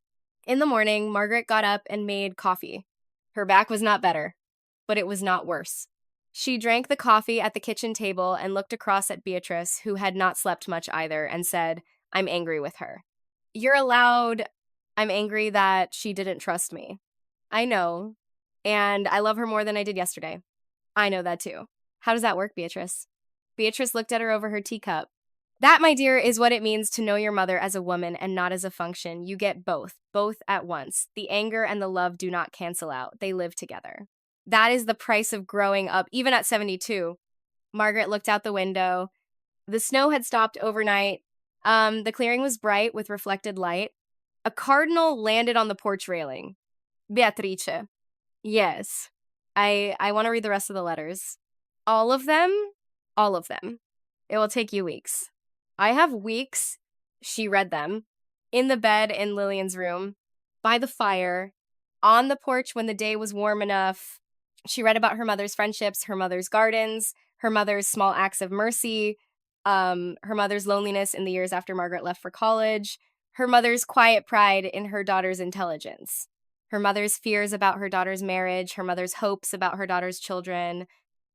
In the morning, Margaret got up and made coffee. Her back was not better, but it was not worse. She drank the coffee at the kitchen table and looked across at Beatrice, who had not slept much either, and said, I'm angry with her. You're allowed. I'm angry that she didn't trust me. I know. And I love her more than I did yesterday. I know that too. How does that work, Beatrice? Beatrice looked at her over her teacup. That, my dear, is what it means to know your mother as a woman and not as a function. You get both at once. The anger and the love do not cancel out. They live together. That is the price of growing up, even at 72. Margaret looked out the window. The snow had stopped overnight. The clearing was bright with reflected light. A cardinal landed on the porch railing. Beatrice. Yes. I want to read the rest of the letters. All of them? All of them. It will take you weeks. I have weeks. She read them. In the bed in Lillian's room. By the fire. On the porch when the day was warm enough. She read about her mother's friendships, her mother's gardens, her mother's small acts of mercy, her mother's loneliness in the years after Margaret left for college, her mother's quiet pride in her daughter's intelligence, her mother's fears about her daughter's marriage, her mother's hopes about her daughter's children.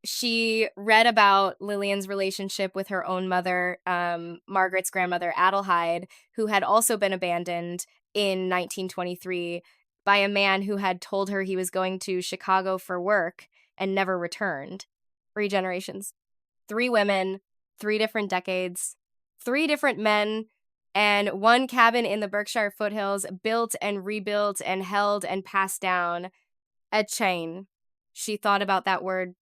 She read about Lillian's relationship with her own mother, Margaret's grandmother, Adelheid, who had also been abandoned in 1923 by a man who had told her he was going to Chicago for work and never returned. 3 generations. 3 women, 3 different decades, 3 different men, and 1 cabin in the Berkshire foothills built and rebuilt and held and passed down. A chain. She thought about that word.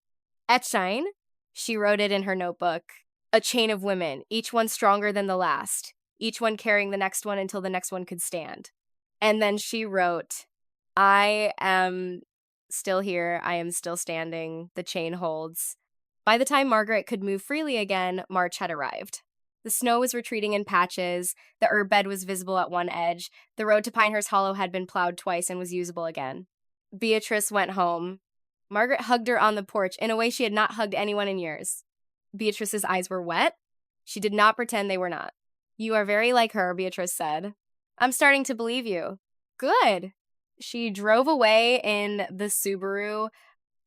A chain? She wrote it in her notebook. A chain of women, each one stronger than the last, each one carrying the next one until the next one could stand. And then she wrote, I am still here. I am still standing. The chain holds. By the time Margaret could move freely again, March had arrived. The snow was retreating in patches. The herb bed was visible at one edge. The road to Pinehurst Hollow had been plowed twice and was usable again. Beatrice went home. Margaret hugged her on the porch in a way she had not hugged anyone in years. Beatrice's eyes were wet. She did not pretend they were not. You are very like her, Beatrice said. I'm starting to believe you. Good. She drove away in the Subaru.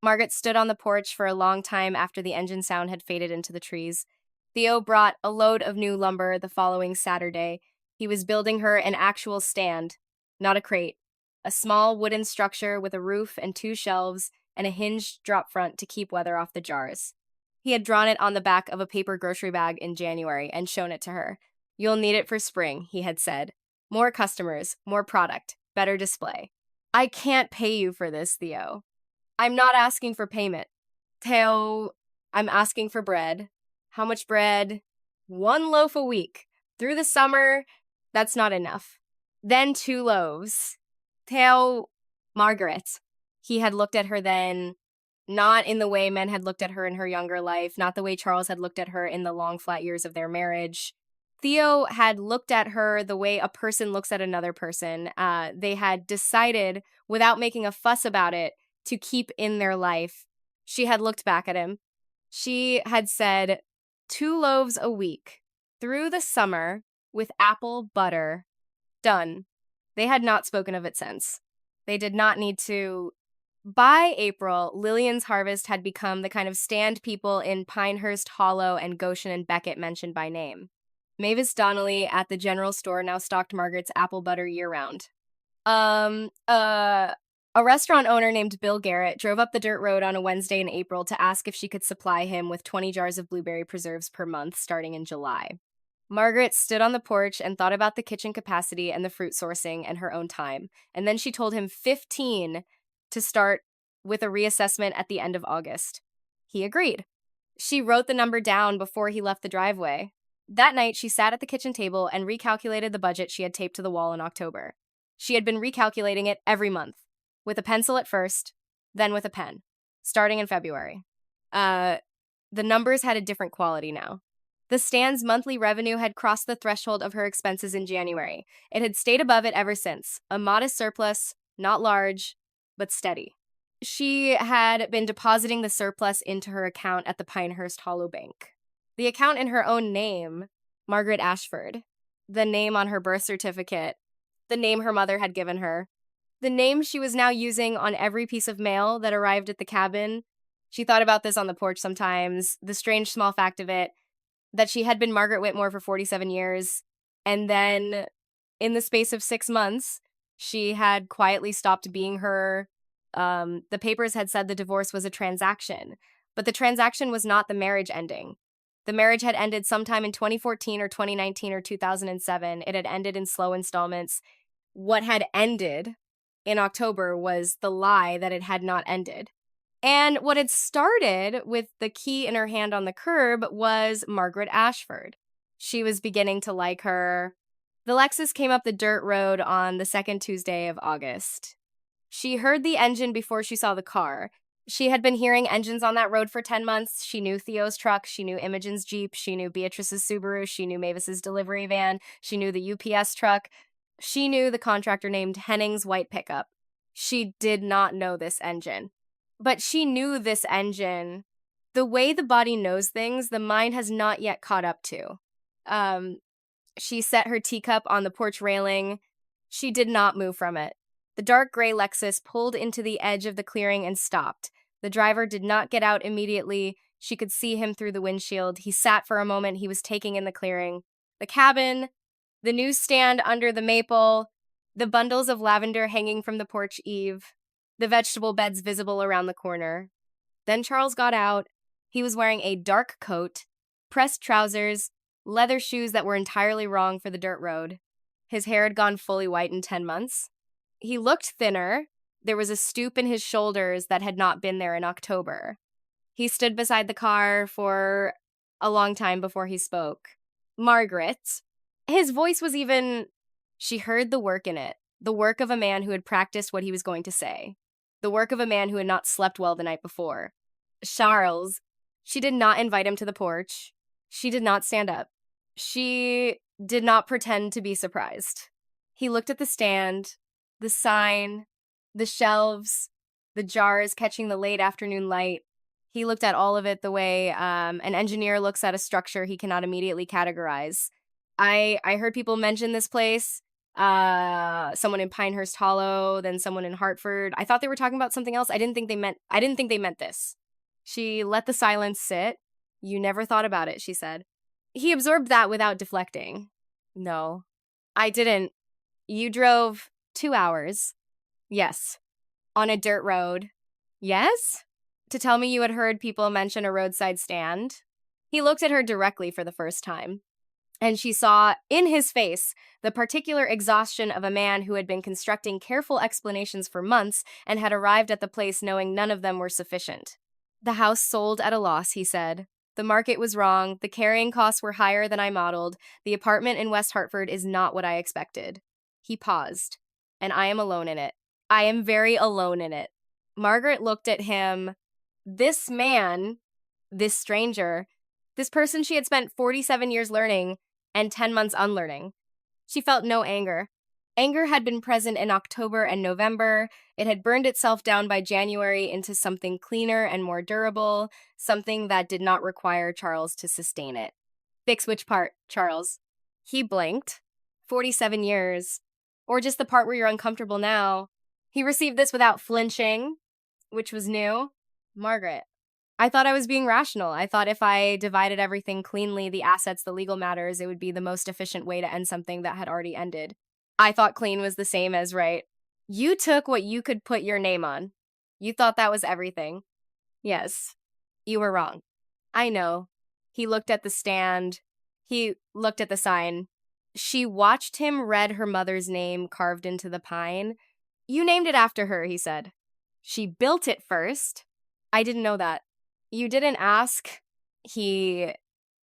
Margaret stood on the porch for a long time after the engine sound had faded into the trees. Theo brought a load of new lumber the following Saturday. He was building her an actual stand, not a crate. A small wooden structure with a roof and 2 shelves and a hinged drop front to keep weather off the jars. He had drawn it on the back of a paper grocery bag in January and shown it to her. You'll need it for spring, he had said. More customers, more product, better display. I can't pay you for this, Theo. I'm not asking for payment. Theo, I'm asking for bread. How much bread? 1 loaf a week. Through the summer, that's not enough. Then 2 loaves. Tell Margaret. He had looked at her then, not in the way men had looked at her in her younger life, not the way Charles had looked at her in the long, flat years of their marriage. Theo had looked at her the way a person looks at another person. They had decided, without making a fuss about it, to keep in their life. She had looked back at him. She had said, 2 loaves a week, through the summer, with apple butter. Done. They had not spoken of it since. They did not need to. By April, Lillian's harvest had become the kind of stand people in Pinehurst Hollow and Goshen and Beckett mentioned by name. Mavis Donnelly at the general store now stocked Margaret's apple butter year-round. A restaurant owner named Bill Garrett drove up the dirt road on a Wednesday in April to ask if she could supply him with 20 jars of blueberry preserves per month starting in July. Margaret stood on the porch and thought about the kitchen capacity and the fruit sourcing and her own time, and then she told him 15 to start with a reassessment at the end of August. He agreed. She wrote the number down before he left the driveway. That night, she sat at the kitchen table and recalculated the budget she had taped to the wall in October. She had been recalculating it every month, with a pencil at first, then with a pen, starting in February. The numbers had a different quality now. The stand's monthly revenue had crossed the threshold of her expenses in January. It had stayed above it ever since, a modest surplus, not large, but steady. She had been depositing the surplus into her account at the Pinehurst Hollow Bank. The account in her own name, Margaret Ashford, the name on her birth certificate, the name her mother had given her, the name she was now using on every piece of mail that arrived at the cabin. She thought about this on the porch sometimes, the strange small fact of it, that she had been Margaret Whitmore for 47 years, and then, in the space of 6 months, she had quietly stopped being her. The papers had said the divorce was a transaction, but the transaction was not the marriage ending. The marriage had ended sometime in 2014 or 2019 or 2007. It had ended in slow installments. What had ended in October was the lie that it had not ended. And what had started with the key in her hand on the curb was Margaret Ashford. She was beginning to like her. The Lexus came up the dirt road on the second Tuesday of August. She heard the engine before she saw the car. She had been hearing engines on that road for 10 months. She knew Theo's truck. She knew Imogen's Jeep. She knew Beatrice's Subaru. She knew Mavis's delivery van. She knew the UPS truck. She knew the contractor named Henning's white pickup. She did not know this engine. But she knew this engine. The way the body knows things, the mind has not yet caught up to. She set her teacup on the porch railing. She did not move from it. The dark gray Lexus pulled into the edge of the clearing and stopped. The driver did not get out immediately. She could see him through the windshield. He sat for a moment. He was taking in the clearing. The cabin, the newsstand under the maple, the bundles of lavender hanging from the porch eave, the vegetable beds visible around the corner. Then Charles got out. He was wearing a dark coat, pressed trousers, leather shoes that were entirely wrong for the dirt road. His hair had gone fully white in 10 months. He looked thinner. There was a stoop in his shoulders that had not been there in October. He stood beside the car for a long time before he spoke. Margaret. His voice was even... She heard the work in it. The work of a man who had practiced what he was going to say. The work of a man who had not slept well the night before. Charles. She did not invite him to the porch. She did not stand up. She did not pretend to be surprised. He looked at the stand, the sign, the shelves, the jars catching the late afternoon light. He looked at all of it the way an engineer looks at a structure he cannot immediately categorize. I heard people mention this place, someone in Pinehurst Hollow, then someone in Hartford. I thought they were talking about something else. I didn't think they meant this. She let the silence sit. You never thought about it, she said. He absorbed that without deflecting. No, I didn't. You drove 2 hours. Yes. On a dirt road. Yes? To tell me you had heard people mention a roadside stand? He looked at her directly for the first time. And she saw in his face the particular exhaustion of a man who had been constructing careful explanations for months and had arrived at the place knowing none of them were sufficient. The house sold at a loss, he said. The market was wrong. The carrying costs were higher than I modeled. The apartment in West Hartford is not what I expected. He paused, and I am alone in it. I am very alone in it. Margaret looked at him. This man, this stranger, this person she had spent 47 years learning and 10 months unlearning. She felt no anger. Anger had been present in October and November. It had burned itself down by January into something cleaner and more durable, something that did not require Charles to sustain it. Fix which part, Charles? He blinked. 47 years. Or just the part where you're uncomfortable now. He received this without flinching, which was new. Margaret. I thought I was being rational. I thought if I divided everything cleanly, the assets, the legal matters, it would be the most efficient way to end something that had already ended. I thought clean was the same as right. You took what you could put your name on. You thought that was everything. Yes, you were wrong. I know. He looked at the stand. He looked at the sign. She watched him read her mother's name carved into the pine. You named it after her, he said. She built it first. I didn't know that. You didn't ask? He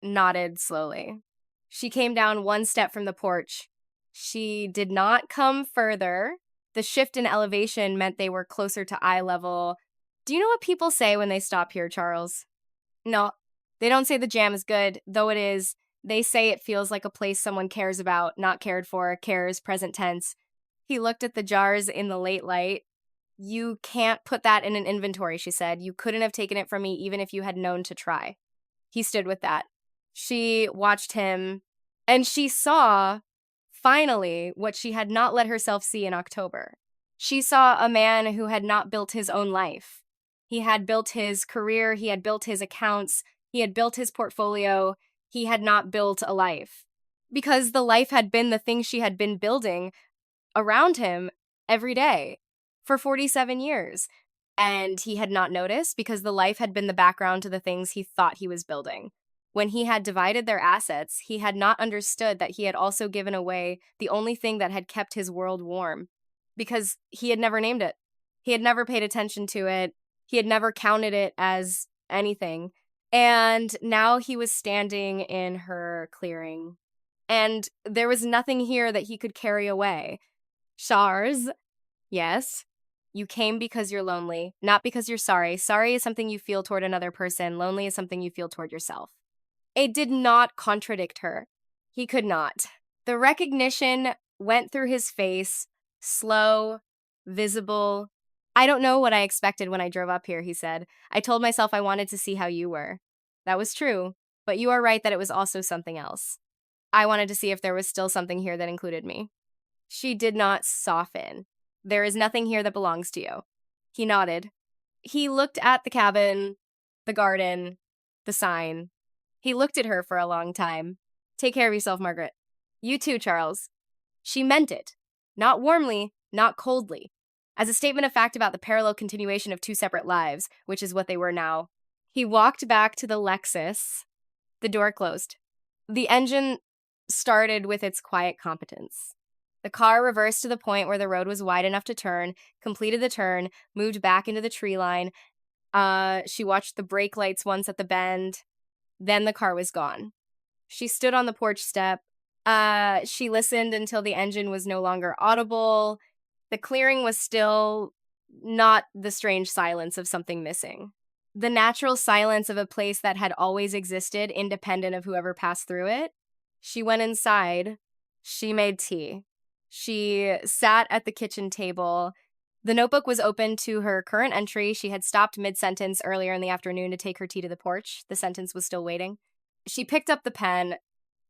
nodded slowly. She came down one step from the porch. She did not come further. The shift in elevation meant they were closer to eye level. Do you know what people say when they stop here, Charles? No, they don't say the jam is good, though it is. They say it feels like a place someone cares about, not cared for, cares, present tense. He looked at the jars in the late light. You can't put that in an inventory, she said. You couldn't have taken it from me even if you had known to try. He stood with that. She watched him, and she saw, finally, what she had not let herself see in October. She saw a man who had not built his own life. He had built his career, he had built his accounts, he had built his portfolio, he had not built a life. Because the life had been the thing she had been building around him every day for 47 years. And he had not noticed because the life had been the background to the things he thought he was building. When he had divided their assets, he had not understood that he had also given away the only thing that had kept his world warm. Because he had never named it. He had never paid attention to it. He had never counted it as anything. And now he was standing in her clearing. And there was nothing here that he could carry away. Charles, yes, you came because you're lonely, not because you're sorry. Sorry is something you feel toward another person. Lonely is something you feel toward yourself. It did not contradict her. He could not. The recognition went through his face, slow, visible. I don't know what I expected when I drove up here, he said. I told myself I wanted to see how you were. That was true, but you are right that it was also something else. I wanted to see if there was still something here that included me. She did not soften. There is nothing here that belongs to you. He nodded. He looked at the cabin, the garden, the sign. He looked at her for a long time. Take care of yourself, Margaret. You too, Charles. She meant it. Not warmly, not coldly. As a statement of fact about the parallel continuation of two separate lives, which is what they were now. He walked back to the Lexus. The door closed. The engine started with its quiet competence. The car reversed to the point where the road was wide enough to turn, completed the turn, moved back into the tree line. She watched the brake lights once at the bend. Then the car was gone. She stood on the porch step. She listened until the engine was no longer audible. The clearing was still not the strange silence of something missing. The natural silence of a place that had always existed, independent of whoever passed through it. She went inside. She made tea. She sat at the kitchen table. The notebook was open to her current entry. She had stopped mid-sentence earlier in the afternoon to take her tea to the porch. The sentence was still waiting. She picked up the pen.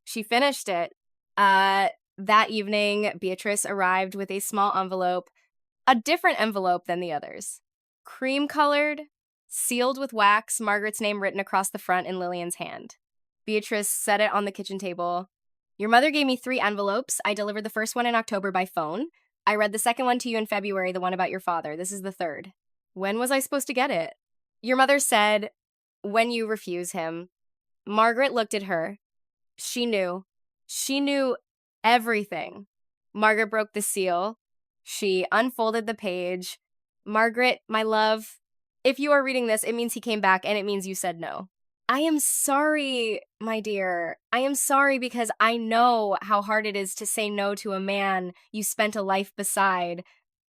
She finished it. That evening, Beatrice arrived with a small envelope, a different envelope than the others. Cream-colored, sealed with wax, Margaret's name written across the front in Lillian's hand. Beatrice set it on the kitchen table. Your mother gave me 3 envelopes. I delivered the first one in October by phone. I read the second one to you in February, the one about your father. This is the third. When was I supposed to get it? Your mother said, when you refuse him. Margaret looked at her. She knew. She knew everything. Margaret broke the seal. She unfolded the page. Margaret, my love, if you are reading this, it means he came back and it means you said no. I am sorry, my dear. I am sorry because I know how hard it is to say no to a man you spent a life beside.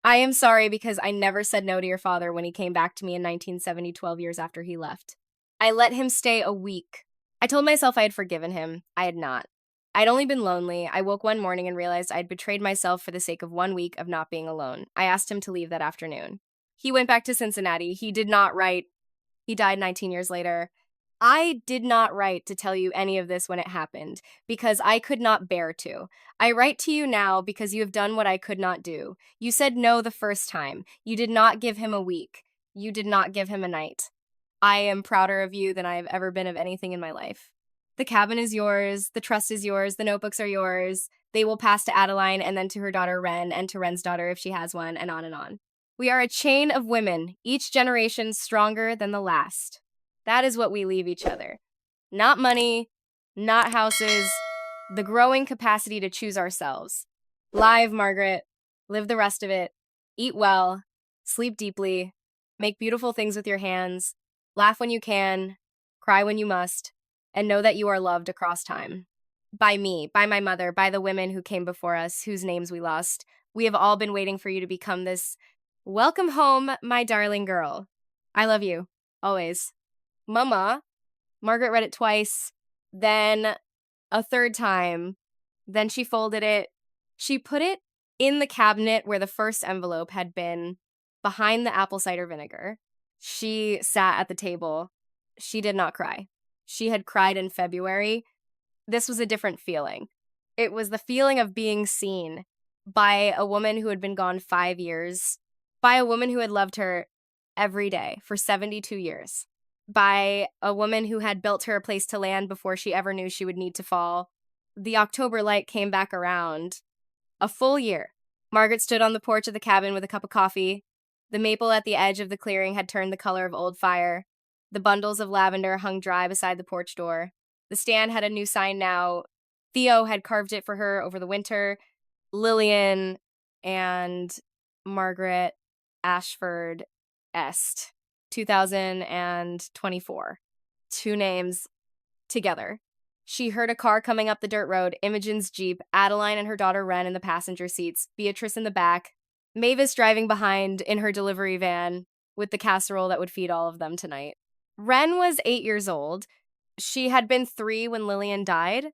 I am sorry because I never said no to your father when he came back to me in 1970, 12 years after he left. I let him stay a week. I told myself I had forgiven him. I had not. I'd only been lonely. I woke one morning and realized I'd betrayed myself for the sake of 1 week of not being alone. I asked him to leave that afternoon. He went back to Cincinnati. He did not write. He died 19 years later. I did not write to tell you any of this when it happened, because I could not bear to. I write to you now because you have done what I could not do. You said no the first time. You did not give him a week. You did not give him a night. I am prouder of you than I have ever been of anything in my life. The cabin is yours, the trust is yours, the notebooks are yours. They will pass to Adeline and then to her daughter Wren and to Wren's daughter if she has one, and on and on. We are a chain of women, each generation stronger than the last. That is what we leave each other. Not money, not houses, the growing capacity to choose ourselves. Live, Margaret. Live the rest of it. Eat well. Sleep deeply. Make beautiful things with your hands. Laugh when you can. Cry when you must. And know that you are loved across time. By me, by my mother, by the women who came before us, whose names we lost. We have all been waiting for you to become this. Welcome home, my darling girl. I love you. Always. Mama. Margaret read it twice, then a third time. Then she folded it. She put it in the cabinet where the first envelope had been, behind the apple cider vinegar. She sat at the table. She did not cry. She had cried in February. This was a different feeling. It was the feeling of being seen by a woman who had been gone 5 years, by a woman who had loved her every day for 72 years. By a woman who had built her a place to land before she ever knew she would need to fall. The October light came back around. A full year. Margaret stood on the porch of the cabin with a cup of coffee. The maple at the edge of the clearing had turned the color of old fire. The bundles of lavender hung dry beside the porch door. The stand had a new sign now. Theo had carved it for her over the winter. Lillian and Margaret Ashford Est. 2024. 2 names together. She heard a car coming up the dirt road, Imogen's Jeep, Adeline and her daughter Wren in the passenger seats, Beatrice in the back, Mavis driving behind in her delivery van with the casserole that would feed all of them tonight. Wren was 8 years old. She had been 3 when Lillian died.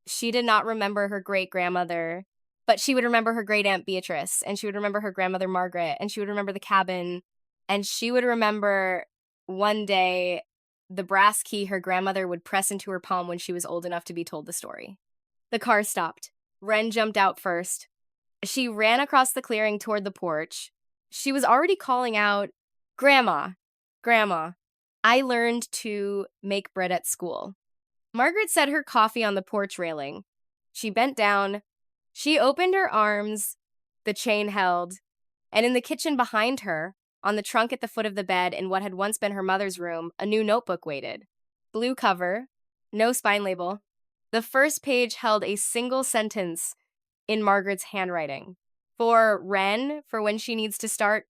She did not remember her great-grandmother, but she would remember her great-aunt Beatrice, and she would remember her grandmother Margaret, and she would remember the cabin. And she would remember one day the brass key her grandmother would press into her palm when she was old enough to be told the story. The car stopped. Wren jumped out first. She ran across the clearing toward the porch. She was already calling out, "Grandma, Grandma, I learned to make bread at school." Margaret set her coffee on the porch railing. She bent down. She opened her arms. The chain held. And in the kitchen behind her, on the trunk at the foot of the bed in what had once been her mother's room, a new notebook waited. Blue cover, no spine label. The first page held a single sentence in Margaret's handwriting. For Wren, for when she needs to start